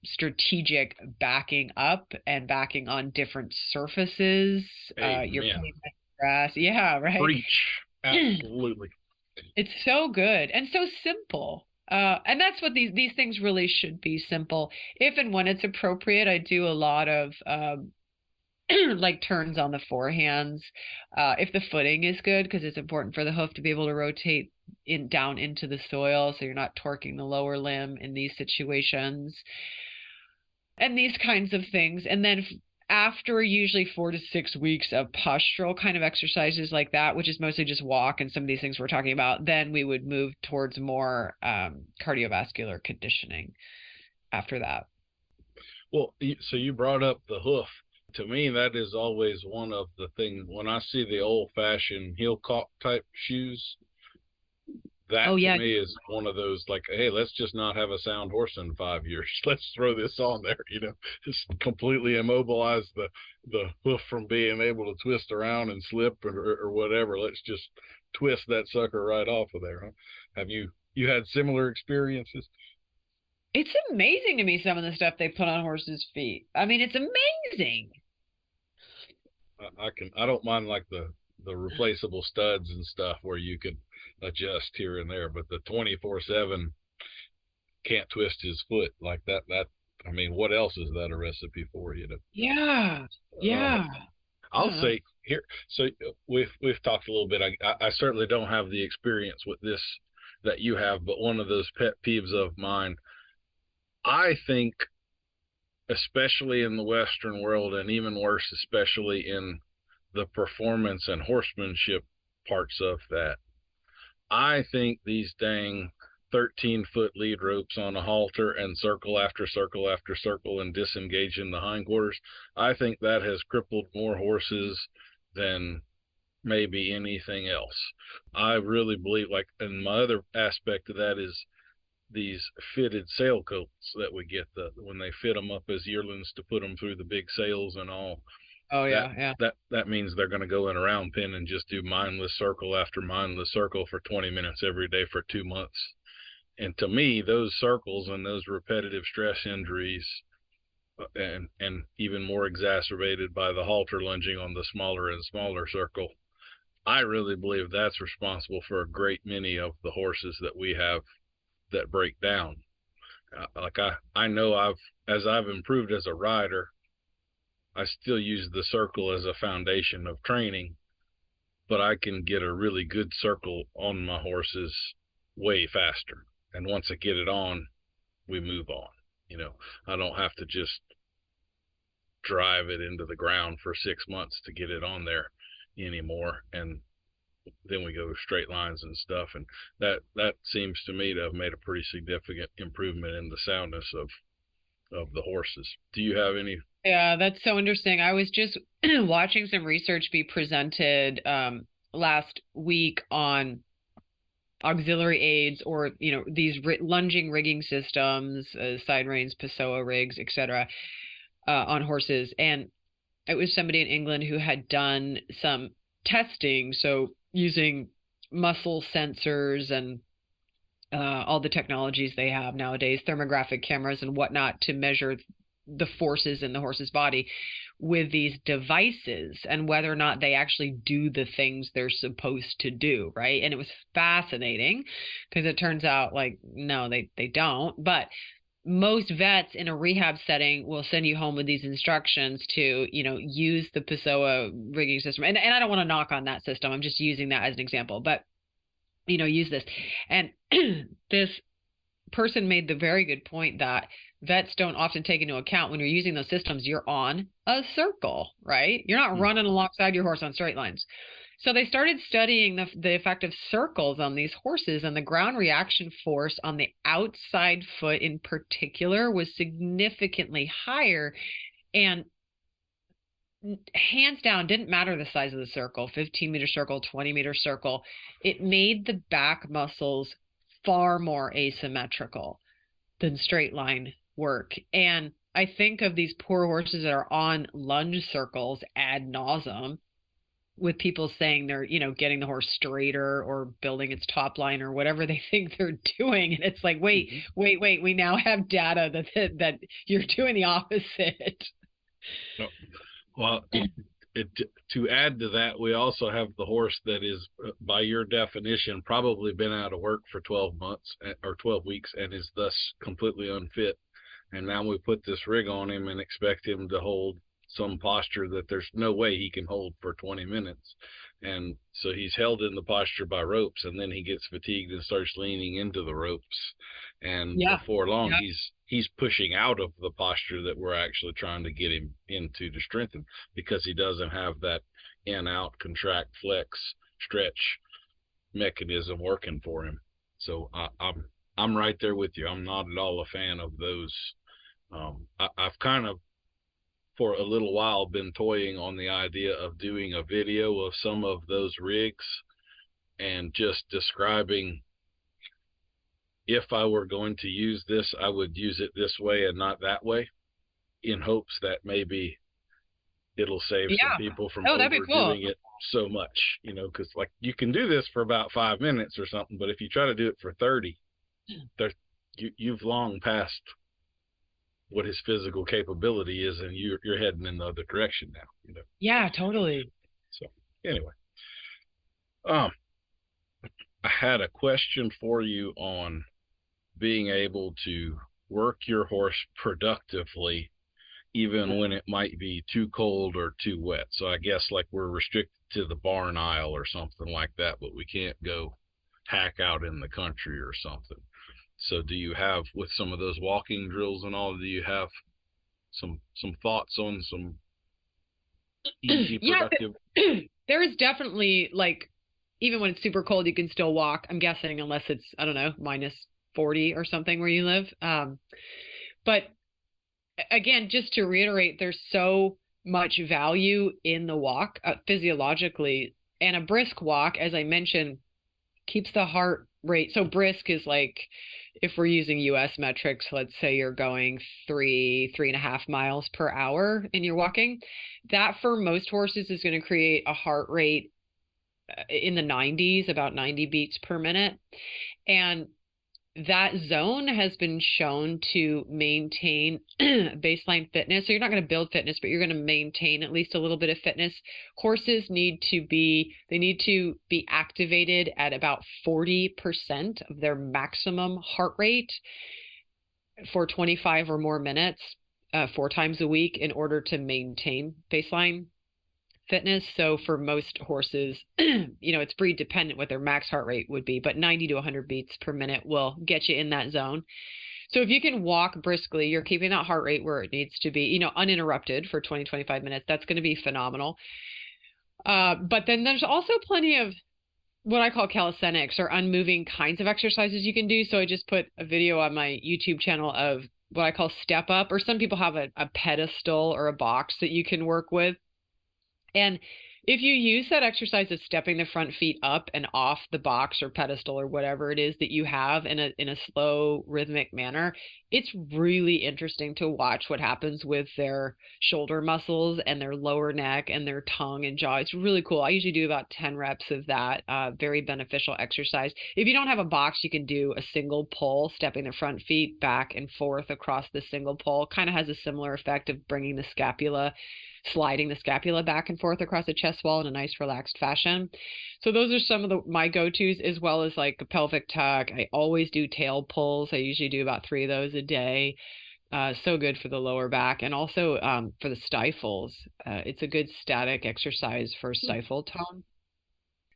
strategic backing up and backing on different surfaces. Your pavement, grass. Yeah, right. Preach. Absolutely. It's so good and so simple. And that's what these things really should be, simple. If and when it's appropriate, I do a lot of like turns on the forehands, if the footing is good, because it's important for the hoof to be able to rotate down into the soil, so you're not torquing the lower limb in these situations, and these kinds of things. And then after usually 4 to 6 weeks of postural kind of exercises like that, which is mostly just walk and some of these things we're talking about, then we would move towards more cardiovascular conditioning after that. Well, so you brought up the hoof. To me, that is always one of the things when I see the old-fashioned heel caulk type shoes. That to me is one of those, like, hey, let's just not have a sound horse in 5 years. Let's throw this on there, just completely immobilize the hoof from being able to twist around and slip or whatever. Let's just twist that sucker right off of there. Huh? Have you had similar experiences? It's amazing to me, some of the stuff they put on horses' feet. I mean, it's amazing. I don't mind like the replaceable studs and stuff where you could adjust here and there, but the 24/7 can't twist his foot like that. I mean, what else is that a recipe for, Yeah. I'll say here. So we've talked a little bit. I certainly don't have the experience with this that you have, but one of those pet peeves of mine, I think, especially in the Western world, and even worse, especially in the performance and horsemanship parts of that, I think these dang 13-foot lead ropes on a halter and circle after circle after circle and disengaging the hindquarters, I think that has crippled more horses than maybe anything else. I really believe, like, and my other aspect of that is these fitted sail coats that we get, when they fit them up as yearlings to put them through the big sails and all. Oh yeah. That means they're going to go in a round pen and just do mindless circle after mindless circle for 20 minutes every day for 2 months. And to me, those circles and those repetitive stress injuries, and even more exacerbated by the halter lunging on the smaller and smaller circle, I really believe that's responsible for a great many of the horses that we have that break down. Like I know as I've improved as a rider, I still use the circle as a foundation of training, but I can get a really good circle on my horses way faster. And once I get it on, we move on. I don't have to just drive it into the ground for 6 months to get it on there anymore. And then we go straight lines and stuff. And that seems to me to have made a pretty significant improvement in the soundness of the horses. Do you have any? Yeah, that's so interesting. I was just watching some research be presented last week on auxiliary aids, or these lunging rigging systems, side reins, Pessoa rigs, etc., on horses. And it was somebody in England who had done some testing, so using muscle sensors and all the technologies they have nowadays, thermographic cameras and whatnot, to measure the forces in the horse's body with these devices and whether or not they actually do the things they're supposed to do, right? And it was fascinating because it turns out, like, no, they don't. But most vets in a rehab setting will send you home with these instructions to, use the Pessoa rigging system. And I don't want to knock on that system. I'm just using that as an example. But, use this. And this person made the very good point that vets don't often take into account when you're using those systems, you're on a circle, right? You're not running alongside your horse on straight lines. So they started studying the effect of circles on these horses, and the ground reaction force on the outside foot in particular was significantly higher. And hands down, didn't matter the size of the circle, 15-meter circle, 20-meter circle. It made the back muscles far more asymmetrical than straight line work. And I think of these poor horses that are on lunge circles ad nauseum, with people saying they're, getting the horse straighter or building its top line or whatever they think they're doing. And it's like, wait, we now have data that you're doing the opposite. Well, to add to that, we also have the horse that is, by your definition, probably been out of work for 12 months or 12 weeks and is thus completely unfit. And now we put this rig on him and expect him to hold some posture that there's no way he can hold for 20 minutes. And so he's held in the posture by ropes, and then he gets fatigued and starts leaning into the ropes. And before long, he's pushing out of the posture that we're actually trying to get him into to strengthen, because he doesn't have that in, out, contract, flex, stretch mechanism working for him. So I'm right there with you. I'm not at all a fan of those. I've kind of, for a little while, been toying on the idea of doing a video of some of those rigs and just describing, if I were going to use this, I would use it this way and not that way, in hopes that maybe it'll save some people from overdoing it so much, because like you can do this for about 5 minutes or something, but if you try to do it for 30, you've long passed what his physical capability is, and you're heading in the other direction now. Yeah, totally. So anyway, I had a question for you on being able to work your horse productively even when it might be too cold or too wet. So I guess like we're restricted to the barn aisle or something like that, but we can't go hack out in the country or something. So do you have, with some of those walking drills and all, do you have some thoughts on some easy productive? There is definitely, like, even when it's super cold, you can still walk, I'm guessing, unless it's, I don't know, -40 or something where you live. But again, just to reiterate, there's so much value in the walk physiologically, and a brisk walk, as I mentioned, keeps the heart rate. So brisk is like, if we're using US metrics, let's say you're going 3.5 miles per hour and you're walking, that for most horses is going to create a heart rate in the 90s, about 90 beats per minute. And that zone has been shown to maintain baseline fitness. So you're not going to build fitness, but you're going to maintain at least a little bit of fitness. Horses need to be activated at about 40% of their maximum heart rate for 25 or more minutes, 4 times a week, in order to maintain baseline fitness. So for most horses, it's breed dependent what their max heart rate would be, but 90 to 100 beats per minute will get you in that zone. So if you can walk briskly, you're keeping that heart rate where it needs to be, uninterrupted for 20, 25 minutes. That's going to be phenomenal. But then there's also plenty of what I call calisthenics or unmoving kinds of exercises you can do. So I just put a video on my YouTube channel of what I call step up, or some people have a pedestal or a box that you can work with. And if you use that exercise of stepping the front feet up and off the box or pedestal or whatever it is that you have in a slow rhythmic manner, it's really interesting to watch what happens with their shoulder muscles and their lower neck and their tongue and jaw. It's really cool. I usually do about 10 reps of that. Very beneficial exercise. If you don't have a box, you can do a single pull, stepping the front feet back and forth across the single pull. Kind of has a similar effect of bringing the scapula, sliding the scapula back and forth across the chest wall in a nice relaxed fashion. So those are some of my go-tos, as well as like a pelvic tuck. I always do tail pulls. I usually do about 3 of those a day. So good for the lower back, and also for the stifles. It's a good static exercise for stifle tone.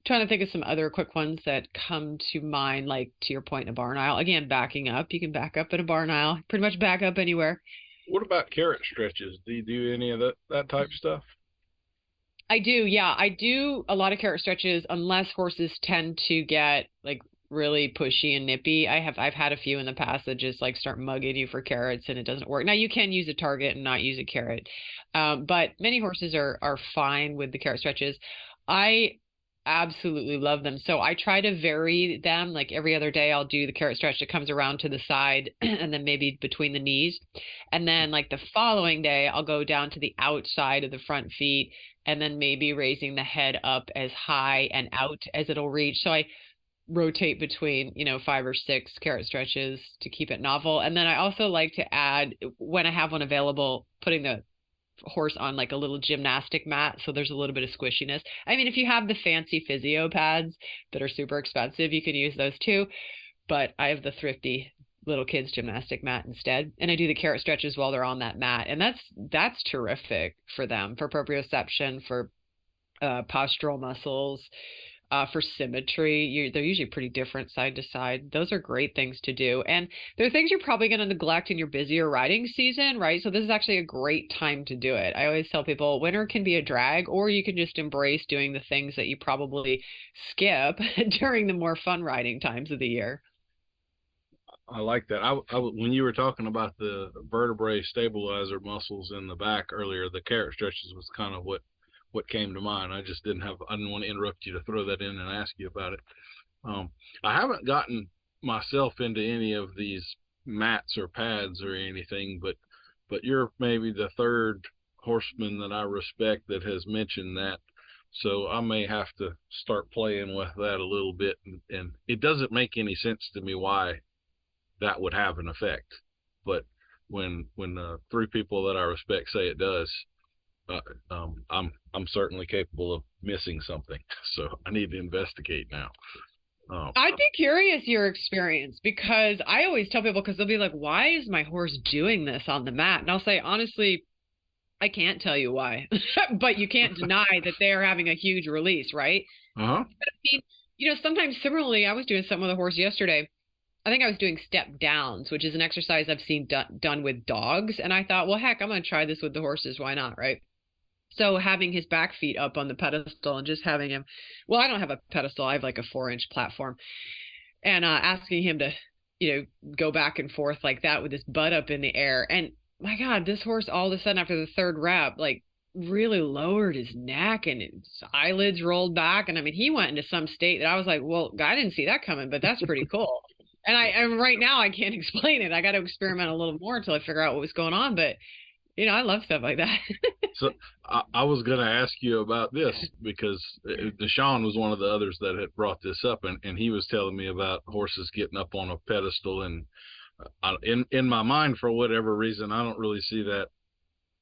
Trying to think of some other quick ones that come to mind, like to your point in a barn aisle. Again, backing up. You can back up in a barn aisle. Pretty much back up anywhere. What about carrot stretches? Do you do any of that type stuff? I do, yeah. I do a lot of carrot stretches unless horses tend to get like really pushy and nippy. I've had a few in the past that just like start mugging you for carrots and it doesn't work. Now you can use a target and not use a carrot. But many horses are fine with the carrot stretches. I absolutely love them. So I try to vary them. Like every other day, I'll do the carrot stretch that comes around to the side and then maybe between the knees. And then like the following day, I'll go down to the outside of the front feet and then maybe raising the head up as high and out as it'll reach. So I rotate between, 5 or 6 carrot stretches to keep it novel. And then I also like to add, when I have one available, putting the horse on like a little gymnastic mat, so there's a little bit of squishiness. I mean, if you have the fancy physio pads that are super expensive, you can use those too, but I have the thrifty little kids gymnastic mat instead, and I do the carrot stretches while they're on that mat, and that's terrific for them, for proprioception, for postural muscles, for symmetry. They're usually pretty different side to side. Those are great things to do. And they're things you're probably going to neglect in your busier riding season, right? So this is actually a great time to do it. I always tell people winter can be a drag, or you can just embrace doing the things that you probably skip during the more fun riding times of the year. I like that. When you were talking about the vertebrae stabilizer muscles in the back earlier, the carrot stretches was kind of what came to mind. I didn't want to interrupt you to throw that in and ask you about it. I haven't gotten myself into any of these mats or pads or anything, but you're maybe the third horseman that I respect that has mentioned that. So I may have to start playing with that a little bit. And it doesn't make any sense to me why that would have an effect. But when 3 people that I respect say it does, I'm certainly capable of missing something, so I need to investigate now. I'd be curious your experience, because I always tell people, because they'll be like, "Why is my horse doing this on the mat?" And I'll say, honestly, I can't tell you why, but you can't deny that they are having a huge release, right? Uh-huh. But I mean, sometimes similarly, I was doing something with a horse yesterday. I think I was doing step downs, which is an exercise I've seen done with dogs, and I thought, well, heck, I'm going to try this with the horses. Why not, right? So having his back feet up on the pedestal and just having him, well, I don't have a pedestal. I have like a 4-inch platform, and asking him to, go back and forth like that with his butt up in the air. And my God, this horse all of a sudden after the 3rd rep, like really lowered his neck and his eyelids rolled back. And I mean, he went into some state that I was like, well, I didn't see that coming, but that's pretty cool. And right now I can't explain it. I got to experiment a little more until I figure out what was going on. But I love stuff like that. So I was going to ask you about this, because Deshaun was one of the others that had brought this up, and he was telling me about horses getting up on a pedestal. And in my mind, for whatever reason, I don't really see that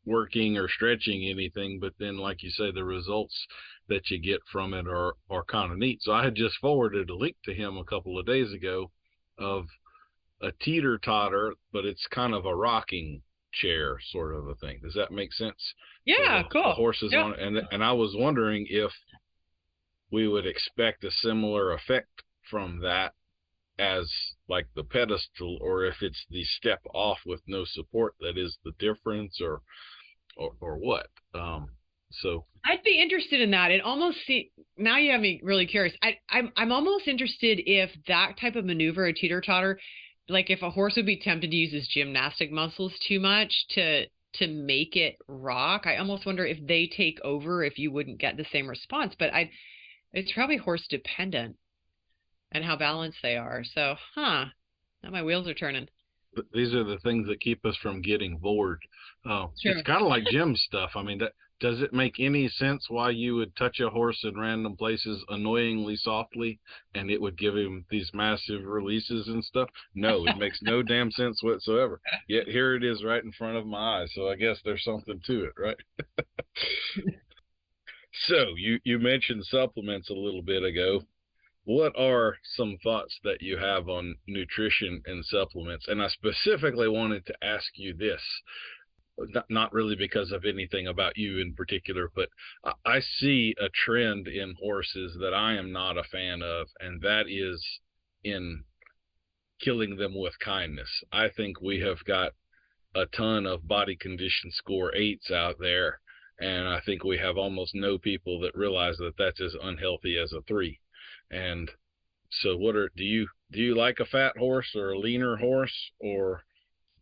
working or stretching anything. But then, like you say, the results that you get from it are kind of neat. So I had just forwarded a link to him a couple of days ago of a teeter-totter, but it's kind of a rocking chair sort of a thing. Does that make sense? Yeah, cool. The horses on it. And I was wondering if we would expect a similar effect from that as like the pedestal, or if it's the step off with no support that is the difference, or what. So I'd be interested in that. It almost now you have me really curious. I'm almost interested if that type of maneuver, a teeter-totter, like if a horse would be tempted to use his gymnastic muscles too much to make it rock. I almost wonder if they take over, if you wouldn't get the same response. But it's probably horse dependent and how balanced they are. So, now my wheels are turning. these are the things that keep us from getting bored. It's Sure. kind of like gym stuff. I mean, does it make any sense why you would touch a horse in random places annoyingly softly and it would give him these massive releases and stuff? No, it makes no damn sense whatsoever. Yet here it is right in front of my eyes. So I guess there's something to it, right? So you mentioned supplements a little bit ago. What are some thoughts that you have on nutrition and supplements? And I specifically wanted to ask you this, not really because of anything about you in particular, but I see a trend in horses that I am not a fan of, and that is in killing them with kindness. I think we have got a ton of body condition score 8s out there, and I think we have almost no people that realize that that's as unhealthy as a 3. And so do you like a fat horse or a leaner horse, or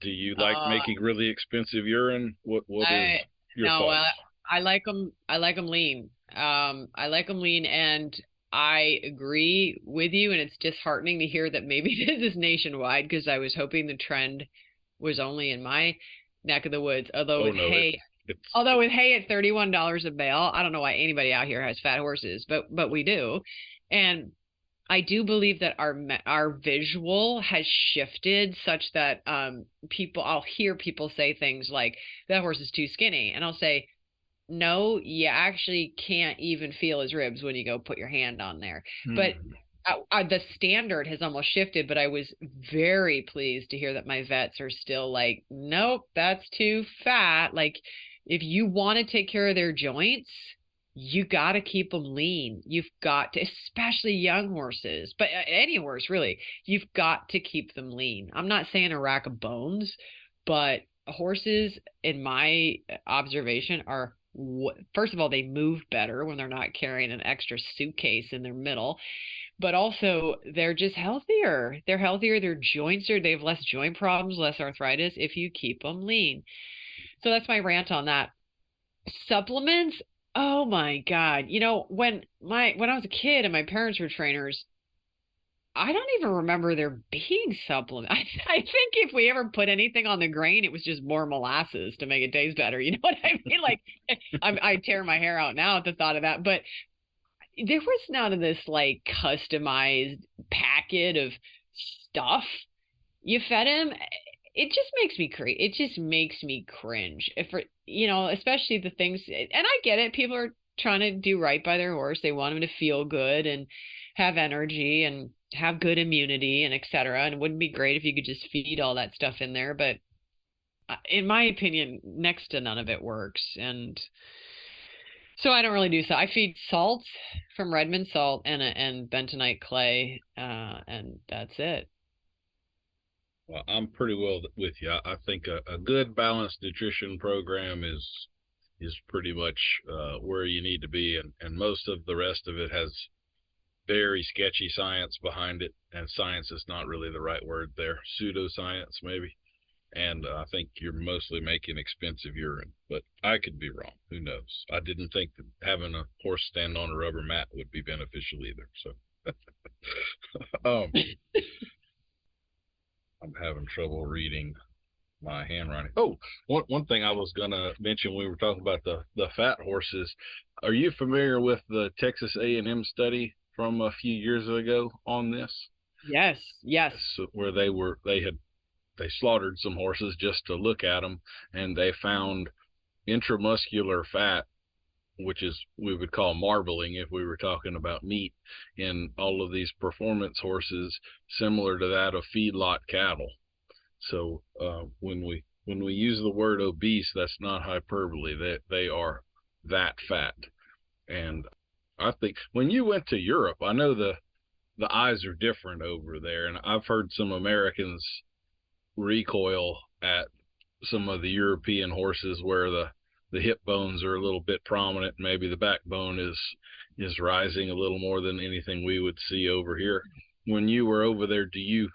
do you like making really expensive urine? What is your no, thoughts? I like them. I like them lean. I like them lean, and I agree with you. And it's disheartening to hear that maybe this is nationwide, because I was hoping the trend was only in my neck of the woods. Although with hay, although with hay at $31 a bale, I don't know why anybody out here has fat horses, but we do, and I do believe that our visual has shifted such that I'll hear people say things like, that horse is too skinny, and I'll say, no, you actually can't even feel his ribs when you go put your hand on there. But the standard has almost shifted, but I was very pleased to hear that my vets are still like, nope, that's too fat. Like, if you want to take care of their joints, you got to keep them lean. You've got to, especially young horses, but any horse really, you've got to keep them lean. I'm not saying a rack of bones, but horses, in my observation, are, first of all, they move better when they're not carrying an extra suitcase in their middle, but also they're just healthier. They're healthier. Their joints they have less joint problems, less arthritis if you keep them lean. So that's my rant on that. Supplements, oh my God. When I was a kid and my parents were trainers, I don't even remember there being supplements. I think if we ever put anything on the grain, it was just more molasses to make it taste better. You know what I mean? Like, I tear my hair out now at the thought of that. But there was none of this like customized packet of stuff you fed him. It just makes me it just makes me cringe. Especially the things, and I get it. People are trying to do right by their horse. They want him to feel good and have energy and have good immunity and etc. And it wouldn't be great if you could just feed all that stuff in there. But in my opinion, next to none of it works. And so I don't really do so. I feed salt from Redmond salt and bentonite clay, and that's it. Well, I'm pretty well with you. I think a good balanced nutrition program is pretty much where you need to be, and most of the rest of it has very sketchy science behind it, and science is not really the right word there. Pseudoscience, maybe. And I think you're mostly making expensive urine, but I could be wrong. Who knows? I didn't think that having a horse stand on a rubber mat would be beneficial either. So I'm having trouble reading my handwriting. Oh, one thing I was gonna mention when we were talking about the fat horses. Are you familiar with the Texas A&M study from a few years ago on this? Yes. So, where they slaughtered some horses just to look at them, and they found intramuscular fat, which is we would call marbling if we were talking about meat, in all of these performance horses, similar to that of feedlot cattle. So when we use the word obese, that's not hyperbole. That they are that fat. And I think when you went to Europe, I know the eyes are different over there, and I've heard some Americans recoil at some of the European horses where the hip bones are a little bit prominent. Maybe the backbone is rising a little more than anything we would see over here. When you were over there, do you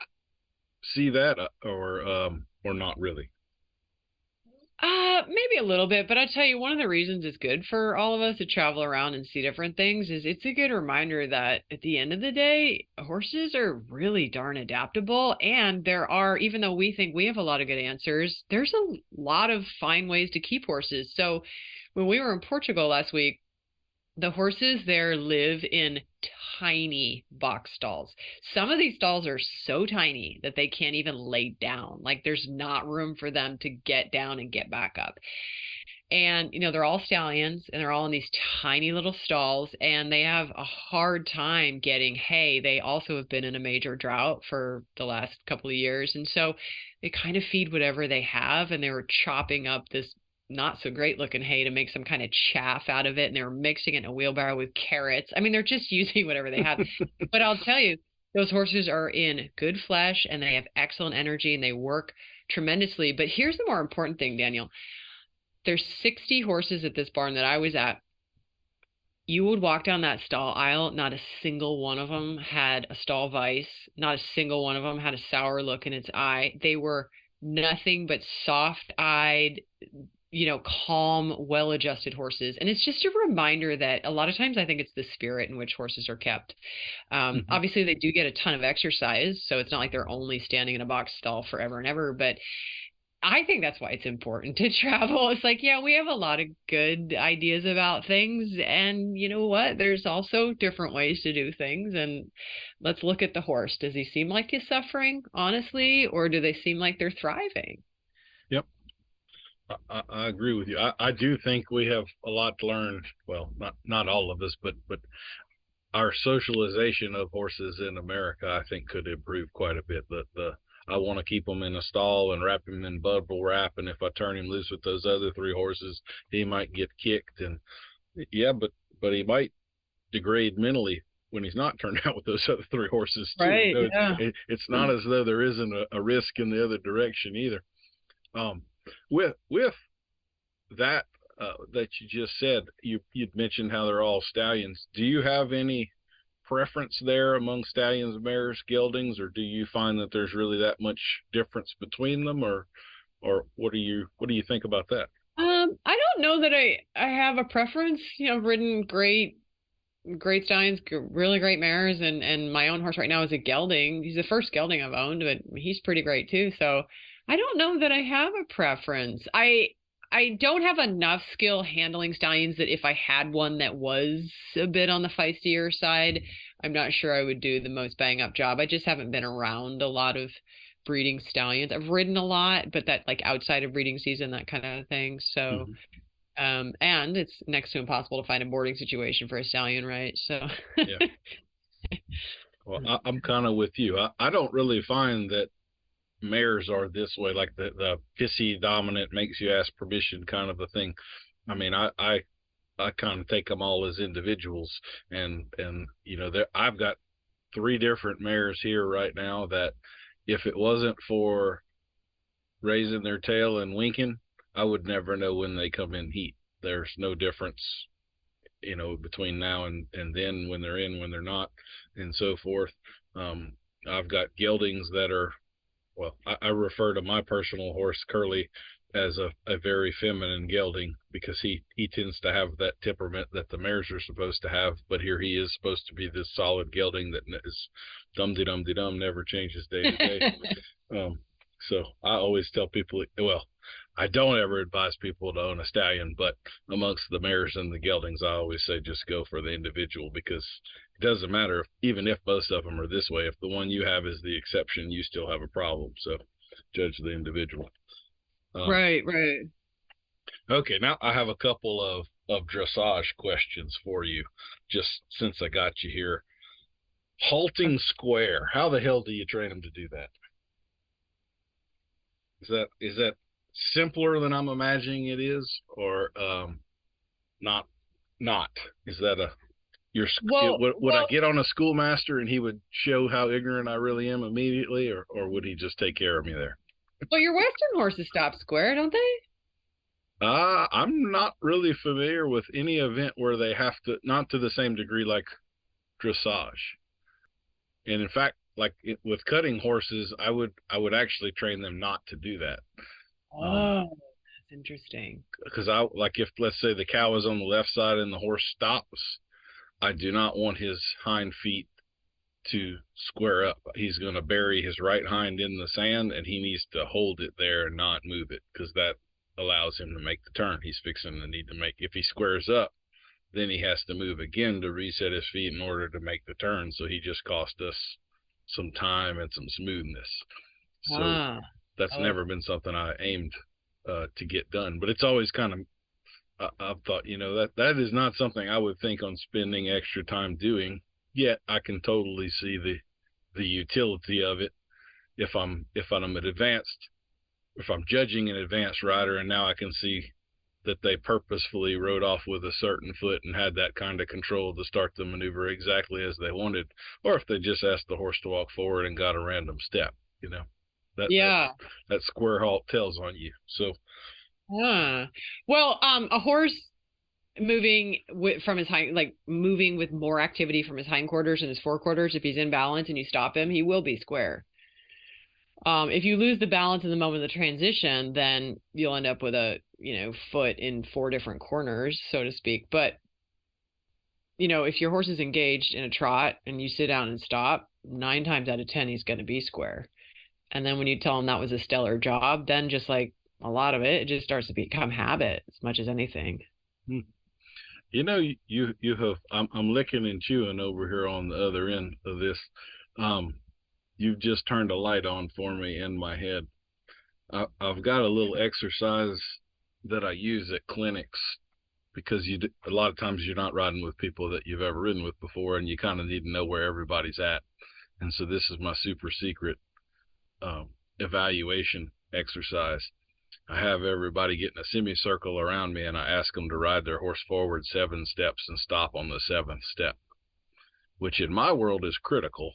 see that, or not really? Maybe a little bit, but I tell you, one of the reasons it's good for all of us to travel around and see different things is it's a good reminder that at the end of the day, horses are really darn adaptable. And there are, even though we think we have a lot of good answers, there's a lot of fine ways to keep horses. So when we were in Portugal last week, the horses there live in tiny box stalls. Some of these stalls are so tiny that they can't even lay down. Like there's not room for them to get down and get back up. And, they're all stallions and they're all in these tiny little stalls and they have a hard time getting hay. They also have been in a major drought for the last couple of years. And so they kind of feed whatever they have. And they were chopping up this not so great looking hay to make some kind of chaff out of it. And they were mixing it in a wheelbarrow with carrots. I mean, they're just using whatever they have. But I'll tell you, those horses are in good flesh and they have excellent energy and they work tremendously. But here's the more important thing, Daniel. There's 60 horses at this barn that I was at. You would walk down that stall aisle, not a single one of them had a stall vice. Not a single one of them had a sour look in its eye. They were nothing but soft-eyed, calm, well-adjusted horses. And it's just a reminder that a lot of times I think it's the spirit in which horses are kept. Obviously, they do get a ton of exercise, so it's not like they're only standing in a box stall forever and ever, but I think that's why it's important to travel. It's like, yeah, we have a lot of good ideas about things. And you know what? There's also different ways to do things. And let's look at the horse. Does he seem like he's suffering, honestly, or do they seem like they're thriving? Yep. I agree with you. I do think we have a lot to learn. Well, not all of us, but our socialization of horses in America, I think, could improve quite a bit. The I want to keep him in a stall and wrap him in bubble wrap, and if I turn him loose with those other three horses, he might get kicked. And yeah, but he might degrade mentally when he's not turned out with those other three horses too. Right. Yeah. It's not as though there isn't a risk in the other direction either. Um, with that that you just said, you'd mentioned how they're all stallions. Do you have any preference there among stallions, mares, geldings, or do you find that there's really that much difference between them, or what do you think about that? I don't know that I have a preference. I've ridden great stallions, really great mares, and my own horse right now is a gelding. He's the first gelding I've owned, but he's pretty great too. So I don't know that I have a preference. I don't have enough skill handling stallions that if I had one that was a bit on the feistier side, I'm not sure I would do the most bang up job. I just haven't been around a lot of breeding stallions. I've ridden a lot, but that like outside of breeding season, that kind of thing. So, and it's next to impossible to find a boarding situation for a stallion, right? So, yeah. Well, I'm kind of with you. I don't really find that mares are this way, like the pissy dominant makes you ask permission kind of a thing. I mean, I kind of take them all as individuals, and I've got 3 different mares here right now that if it wasn't for raising their tail and winking, I would never know when they come in heat. There's no difference, between now and then, when they're in, when they're not, and so forth. I've got geldings that are, well, I refer to my personal horse, Curly, as a very feminine gelding, because he tends to have that temperament that the mares are supposed to have, but here he is supposed to be this solid gelding that is dum-de-dum-de-dum, never changes day to day. So I always tell people, well, I don't ever advise people to own a stallion, but amongst the mares and the geldings, I always say just go for the individual, because it doesn't matter even if both of them are this way. If the one you have is the exception, you still have a problem. So judge the individual. Right. Okay, now I have a couple of dressage questions for you, just since I got you here. Halting square. How the hell do you train them to do that? Is that simpler than I'm imagining it is, or not? Is that Would I get on a schoolmaster and he would show how ignorant I really am immediately, or would he just take care of me there? Well, your Western horses stop square, don't they? I'm not really familiar with any event where they have to, not to the same degree like dressage. And in fact, like with cutting horses, I would actually train them not to do that. Oh, that's interesting. Because I like if let's say the cow is on the left side and the horse stops, I do not want his hind feet to square up. He's going to bury his right hind in the sand, and he needs to hold it there and not move it, because that allows him to make the turn he's fixing to need to make. If he squares up, then he has to move again to reset his feet in order to make the turn. So he just cost us some time and some smoothness. So that's never been something I aimed to get done. But it's always kind of, I've thought, that is not something I would think on spending extra time doing. Yet I can totally see the utility of it if I'm judging an advanced rider, and now I can see that they purposefully rode off with a certain foot and had that kind of control to start the maneuver exactly as they wanted, or if they just asked the horse to walk forward and got a random step, that square halt tells on you. So, well, a horse moving from his hind, like moving with more activity from his hindquarters and his forequarters, if he's in balance and you stop him, he will be square. If you lose the balance in the moment of the transition, then you'll end up with a, foot in 4 different corners, so to speak. But, if your horse is engaged in a trot and you sit down and stop, 9 times out of 10, he's going to be square. And then when you tell him that was a stellar job, then just like a lot of it just starts to become habit as much as anything. You have, I'm licking and chewing over here on the other end of this. You've just turned a light on for me in my head. I've got a little exercise that I use at clinics, because a lot of times you're not riding with people that you've ever ridden with before, and you kind of need to know where everybody's at. And so this is my super secret evaluation exercise. I have everybody get in a semicircle around me, and I ask them to ride their horse forward 7 steps and stop on the 7th step, which in my world is critical.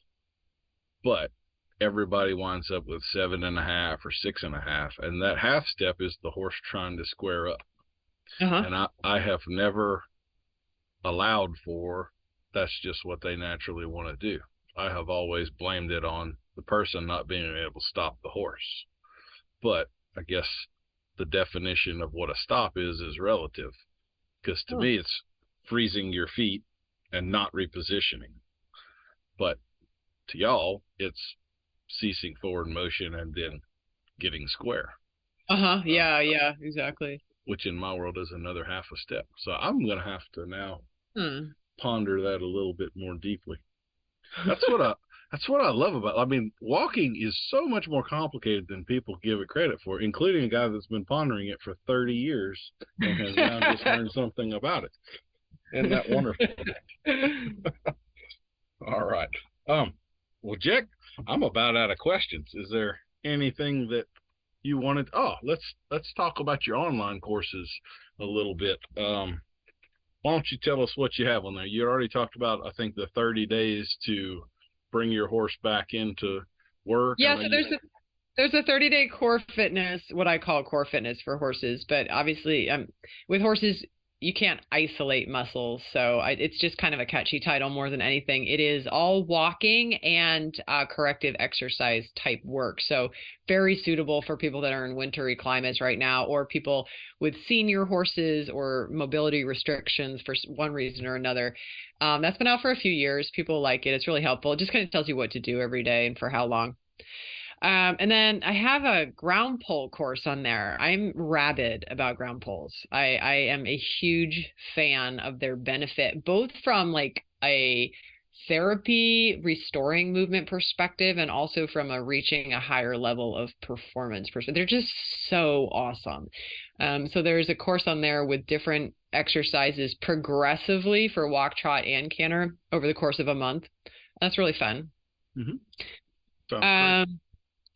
But everybody winds up with 7.5 or 6.5, and that half step is the horse trying to square up. And I have never allowed for that's just what they naturally want to do. I have always blamed it on the person not being able to stop the horse. But I guess the definition of what a stop is relative, because to me it's freezing your feet and not repositioning. But to y'all, it's ceasing forward motion and then getting square. Yeah, exactly. Which in my world is another half a step. So I'm going to have to now ponder that a little bit more deeply. That's what I love about it. I mean, walking is so much more complicated than people give it credit for, including a guy that's been pondering it for 30 years and has now just learned something about it. Isn't that wonderful? All right. Well, Jec, I'm about out of questions. Is there anything that you wanted? Let's talk about your online courses a little bit. Why don't you tell us what you have on there? You already talked about, I think, the 30 days to bring your horse back into work. Yeah, so there's a 30-day core fitness, what I call core fitness for horses. But obviously, with horses, you can't isolate muscles. So it's just kind of a catchy title more than anything. It is all walking and corrective exercise type work. So very suitable for people that are in wintry climates right now, or people with senior horses or mobility restrictions for one reason or another. That's been out for a few years. People like it. It's really helpful. It just kind of tells you what to do every day and for how long. And then I have a ground pole course on there. I'm rabid about ground poles. I am a huge fan of their benefit, both from like a therapy restoring movement perspective and also from a reaching a higher level of performance perspective. They're just so awesome. So there's a course on there with different exercises progressively for walk, trot, and canter over the course of a month. That's really fun. Mm-hmm.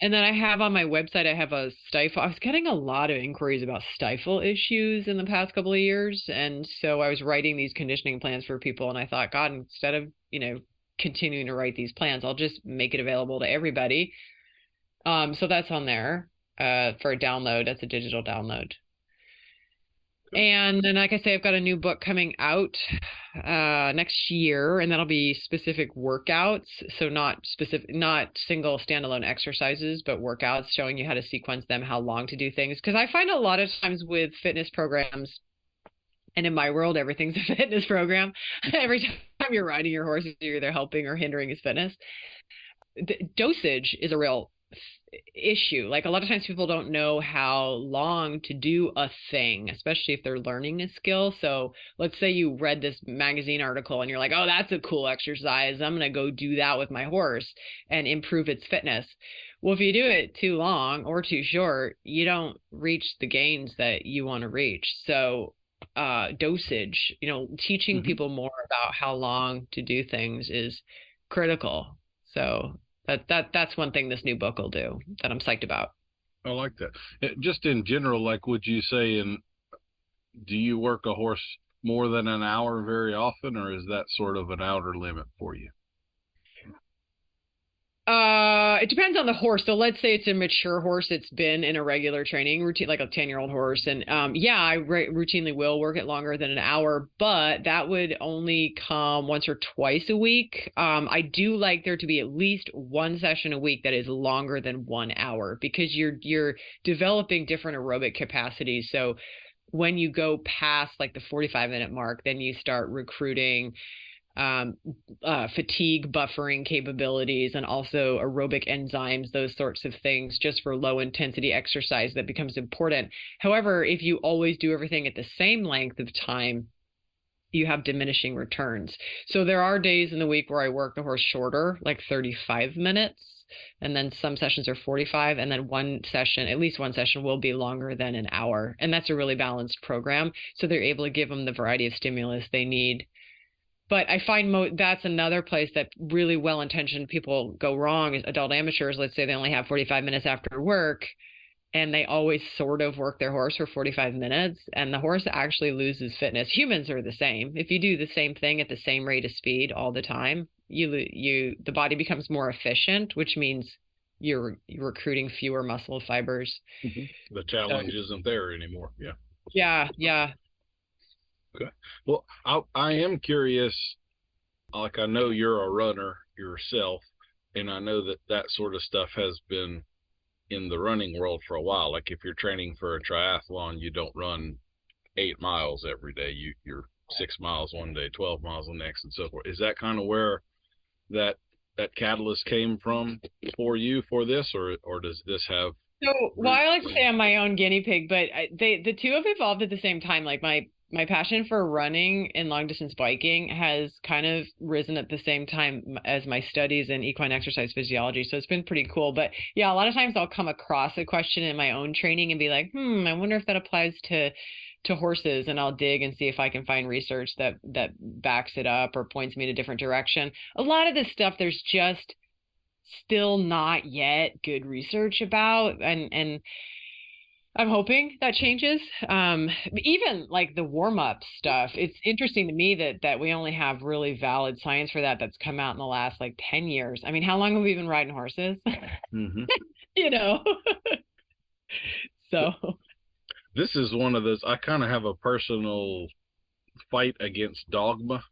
And then I have on my website, I have a stifle. I was getting a lot of inquiries about stifle issues in the past couple of years. And so I was writing these conditioning plans for people. And I thought, God, instead of, continuing to write these plans, I'll just make it available to everybody. So that's on there for a download. That's a digital download. And then, like I say, I've got a new book coming out next year, and that'll be specific workouts. So not single standalone exercises, but workouts showing you how to sequence them, how long to do things. Because I find a lot of times with fitness programs, and in my world, everything's a fitness program. Every time you're riding your horse, you're either helping or hindering his fitness. The dosage is a real issue. Like a lot of times people don't know how long to do a thing, especially if they're learning a skill. So let's say you read this magazine article and you're like, oh, that's a cool exercise. I'm going to go do that with my horse and improve its fitness. Well, if you do it too long or too short, you don't reach the gains that you want to reach. So dosage, teaching people more about how long to do things is critical. So that's one thing this new book will do that I'm psyched about. I like that. Just in general, like, would you say, do you work a horse more than an hour very often, or is that sort of an outer limit for you? It depends on the horse. So let's say it's a mature horse that's been in a regular training routine, like a 10-year-old horse. And yeah, I routinely will work it longer than an hour, but that would only come once or twice a week. I do like there to be at least one session a week that is longer than 1 hour because you're developing different aerobic capacities. So when you go past like the 45-minute mark, then you start recruiting fatigue buffering capabilities and also aerobic enzymes, those sorts of things, just for low intensity exercise that becomes important. However, if you always do everything at the same length of time, you have diminishing returns. So there are days in the week where I work the horse shorter, like 35 minutes. And then some sessions are 45. And then at least one session will be longer than an hour. And that's a really balanced program. So they're able to give them the variety of stimulus they need. But I find that's another place that really well-intentioned people go wrong is adult amateurs. Let's say they only have 45 minutes after work and they always sort of work their horse for 45 minutes and the horse actually loses fitness. Humans are the same. If you do the same thing at the same rate of speed all the time, the body becomes more efficient, which means you're recruiting fewer muscle fibers. The challenge isn't there anymore. Yeah. Yeah. Yeah. Okay. Well, I am curious, like I know you're a runner yourself, and I know that sort of stuff has been in the running world for a while. Like if you're training for a triathlon, you don't run 8 miles every day. You're 6 miles one day, 12 miles the next, and so forth. Is that kind of where that catalyst came from for you for this, or does this have? So, well, I like to say I'm my own guinea pig, but the two have evolved at the same time. Like my passion for running and long distance biking has kind of risen at the same time as my studies in equine exercise physiology. So it's been pretty cool. But yeah, a lot of times I'll come across a question in my own training and be like, I wonder if that applies to horses, and I'll dig and see if I can find research that backs it up or points me in a different direction. A lot of this stuff there's just still not yet good research about, and I'm hoping that changes. Even like the warm-up stuff, it's interesting to me that we only have really valid science for that's come out in the last like 10 years. I mean, how long have we been riding horses? So this is one of those, I kind of have a personal fight against dogma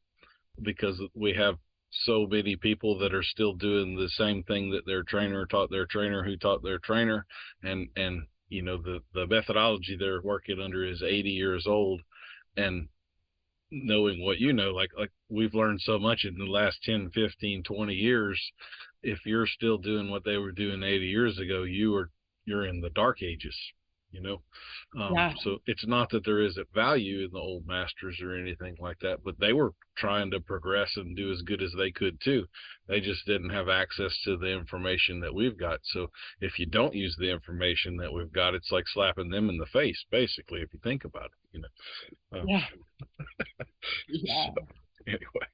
because we have so many people that are still doing the same thing that their trainer taught their trainer who taught their trainer, and the methodology they're working under is 80 years old. And knowing what like we've learned so much in the last 10, 15, 20 years. If you're still doing what they were doing 80 years ago, you're in the dark ages. So it's not that there isn't value in the old masters or anything like that, but they were trying to progress and do as good as they could too. They just didn't have access to the information that we've got. So if you don't use the information that we've got, it's like slapping them in the face, basically, if you think about it. Yeah. So, anyway,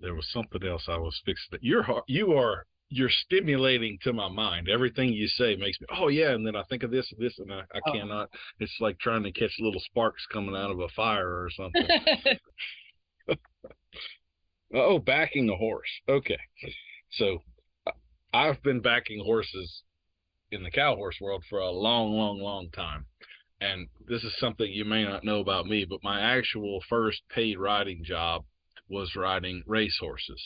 there was something else I was fixing. You are you're stimulating to my mind. Everything you say makes me, oh yeah, and then I think of this and this, and I cannot. It's like trying to catch little sparks coming out of a fire or something. Oh, backing a horse. Okay, so I've been backing horses in the cow horse world for a long, long, long time. And this is something you may not know about me, but my actual first paid riding job was riding race horses.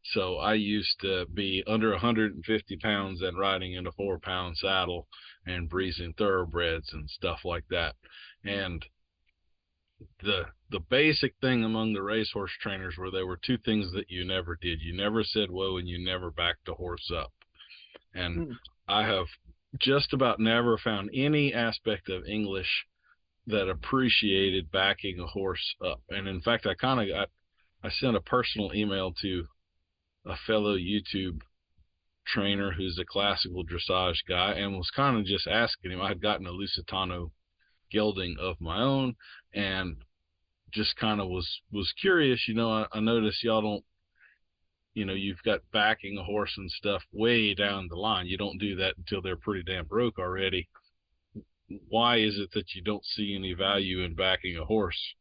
So I used to be under 150 pounds and riding in a 4-pound saddle and breezing thoroughbreds and stuff like that. And the basic thing among the racehorse trainers were there were two things that you never did. You never said whoa, and you never backed a horse up. And I have just about never found any aspect of English that appreciated backing a horse up. And in fact, I sent a personal email to a fellow YouTube trainer who's a classical dressage guy and was kind of just asking him. I had gotten a Lusitano gelding of my own and just kind of was curious. I noticed y'all don't, you've got backing a horse and stuff way down the line. You don't do that until they're pretty damn broke already. Why is it that you don't see any value in backing a horse?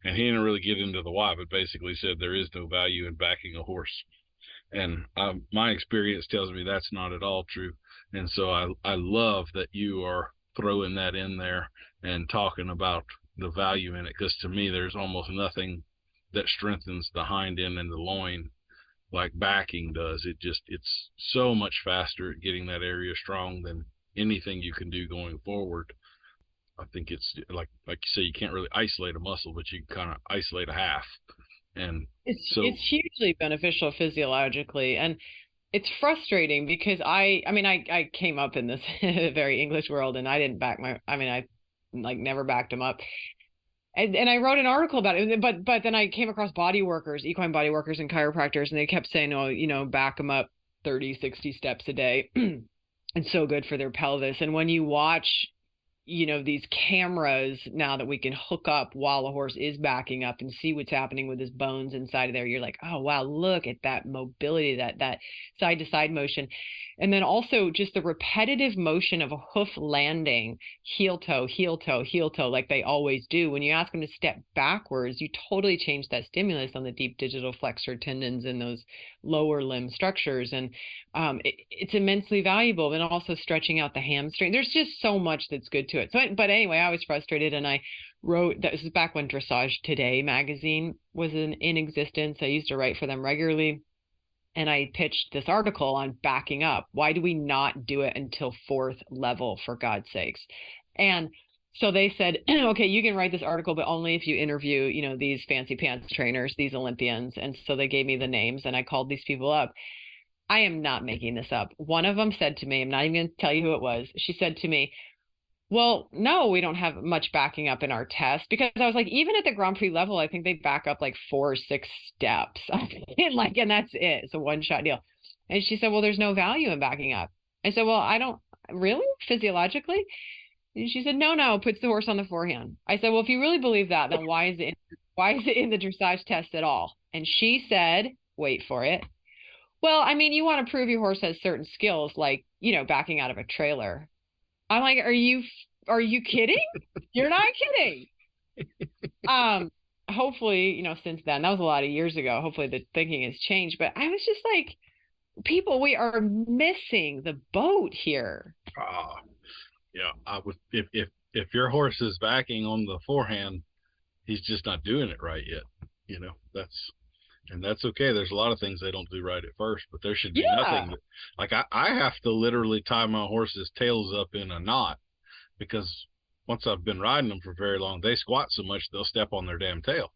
And he didn't really get into the why, but basically said there is no value in backing a horse. And my experience tells me that's not at all true. And so I love that you are throwing that in there and talking about the value in it, because to me there's almost nothing that strengthens the hind end and the loin like backing does. It's so much faster at getting that area strong than anything you can do going forward. I think it's like you say, you can't really isolate a muscle, but you can kind of isolate a half. And it's hugely beneficial physiologically. And it's frustrating because I came up in this very English world, and I never backed them up. And I wrote an article about it, but then I came across equine body workers and chiropractors, and they kept saying, oh, back them up 30, 60 steps a day. It's so good for their pelvis. And when you watch, these cameras now that we can hook up while a horse is backing up and see what's happening with his bones inside of there, you're like, oh, wow, look at that mobility, that side to side motion. And then also just the repetitive motion of a hoof landing, heel toe, heel toe, heel toe, like they always do. When you ask them to step backwards, you totally change that stimulus on the deep digital flexor tendons and those lower limb structures. And it's immensely valuable. And also stretching out the hamstring. There's just so much that's good to it. But anyway, I was frustrated, and I wrote, that was back when Dressage Today magazine was in existence. I used to write for them regularly. And I pitched this article on backing up. Why do we not do it until 4th level, for God's sakes? And so they said, okay, you can write this article, but only if you interview, these fancy pants trainers, these Olympians. And so they gave me the names, and I called these people up. I am not making this up. One of them said to me, I'm not even going to tell you who it was. She said to me, well, no, we don't have much backing up in our test, because I was like, even at the Grand Prix level, I think they back up like 4 or 6 steps. And that's it. It's a one-shot deal. And she said, well, there's no value in backing up. I said, well, I don't really, physiologically. And she said, no, puts the horse on the forehand. I said, well, if you really believe that, then why is it in the dressage test at all? And she said, wait for it. Well, you want to prove your horse has certain skills, like, backing out of a trailer. I'm like, are you kidding? You're not kidding. Hopefully, since then, that was a lot of years ago. Hopefully the thinking has changed, but I was just like, people, we are missing the boat here. Yeah, I would, if your horse is backing on the forehand, he's just not doing it right yet. That's okay. There's a lot of things they don't do right at first, but there should be nothing like I have to literally tie my horse's tails up in a knot, because once I've been riding them for very long, they squat so much they'll step on their damn tail.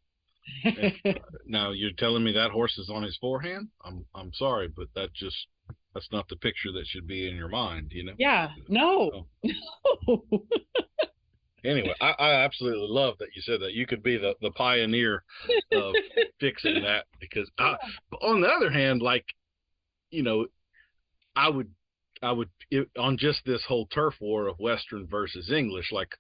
Now you're telling me that horse is on his forehand? I'm sorry, but that's not the picture that should be in your mind, Yeah, no. So, anyway, I absolutely love that you said that. You could be the pioneer of fixing that, because on the other hand, like, I would on just this whole turf war of Western versus English, like,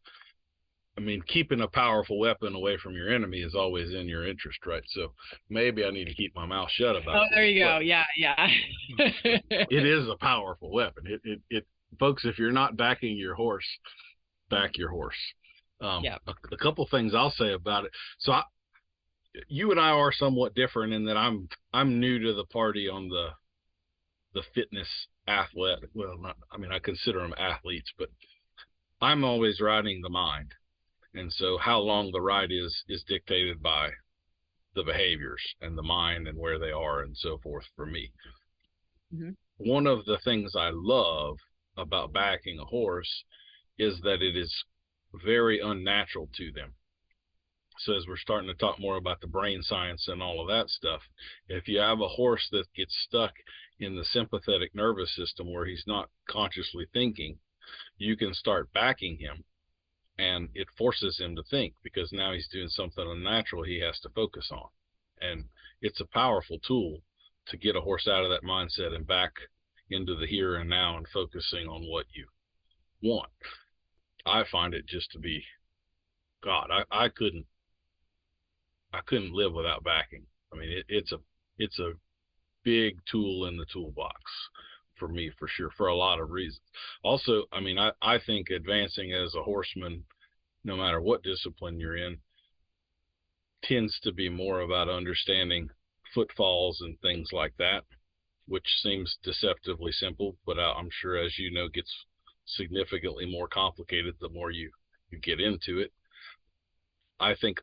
I mean, keeping a powerful weapon away from your enemy is always in your interest, right? So maybe I need to keep my mouth shut about Oh, this. there you go. Yeah, yeah. It is a powerful weapon. Folks, if you're not backing your horse, back your horse. Yeah. A couple things I'll say about it. So you and I are somewhat different in that I'm new to the party on the fitness athlete. Well, I consider them athletes, but I'm always riding the mind. And so how long the ride is dictated by the behaviors and the mind and where they are and so forth for me. Mm-hmm. One of the things I love about backing a horse is that it is very unnatural to them. So as we're starting to talk more about the brain science and all of that stuff, if you have a horse that gets stuck in the sympathetic nervous system where he's not consciously thinking, you can start backing him and it forces him to think, because now he's doing something unnatural he has to focus on. And it's a powerful tool to get a horse out of that mindset and back into the here and now and focusing on what you want. I find it just to be, God, I couldn't live without backing. I mean, it's a big tool in the toolbox for me, for sure, for a lot of reasons. Also, I mean, I think advancing as a horseman, no matter what discipline you're in, tends to be more about understanding footfalls and things like that, which seems deceptively simple, but I'm sure, as you know, gets significantly more complicated the more you get into it. I think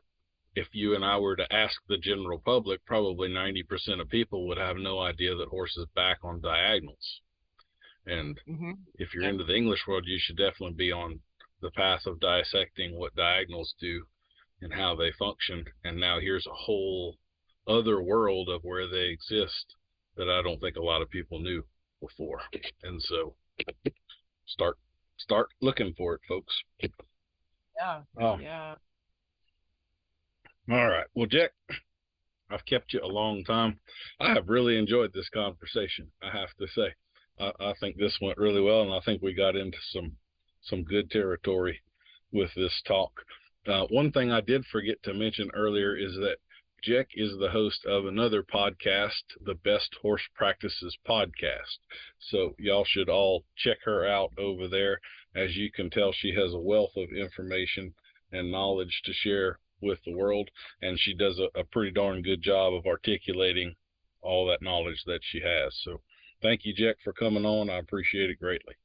if you and I were to ask the general public, probably 90% of people would have no idea that horses back on diagonals. And if you're into the English world, you should definitely be on the path of dissecting what diagonals do and how they function. And now here's a whole other world of where they exist that I don't think a lot of people knew before. And so start looking for it, folks. Yeah. Yeah. All right. Well, Jec, I've kept you a long time. I have really enjoyed this conversation, I have to say. I think this went really well, and I think we got into some good territory with this talk. One thing I did forget to mention earlier is that Jec is the host of another podcast, the Best Horse Practices Podcast. So y'all should all check her out over there. As you can tell, she has a wealth of information and knowledge to share with the world, and she does a pretty darn good job of articulating all that knowledge that she has. So thank you, Jec, for coming on. I appreciate it greatly.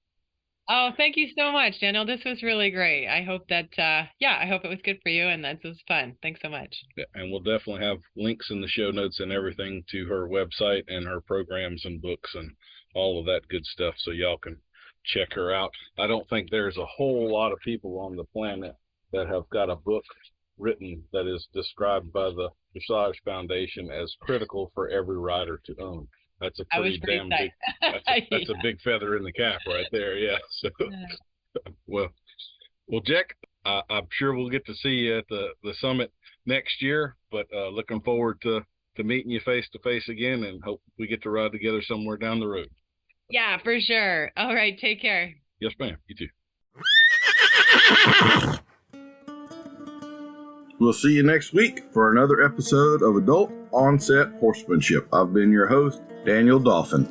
Oh, thank you so much, Daniel. This was really great. I hope that, I hope it was good for you and that was fun. Thanks so much. Yeah, and we'll definitely have links in the show notes and everything to her website and her programs and books and all of that good stuff, so y'all can check her out. I don't think there's a whole lot of people on the planet that have got a book written that is described by the Dressage Foundation as critical for every rider to own. That's a pretty damn big, that's a big feather in the cap right there. Yeah. So, well, Jec, I'm sure we'll get to see you at the summit next year, but looking forward to meeting you face to face again, and hope we get to ride together somewhere down the road. Yeah, for sure. All right. Take care. Yes, ma'am. You too. We'll see you next week for another episode of Adult Onset Horsemanship. I've been your host, Daniel Dolphin.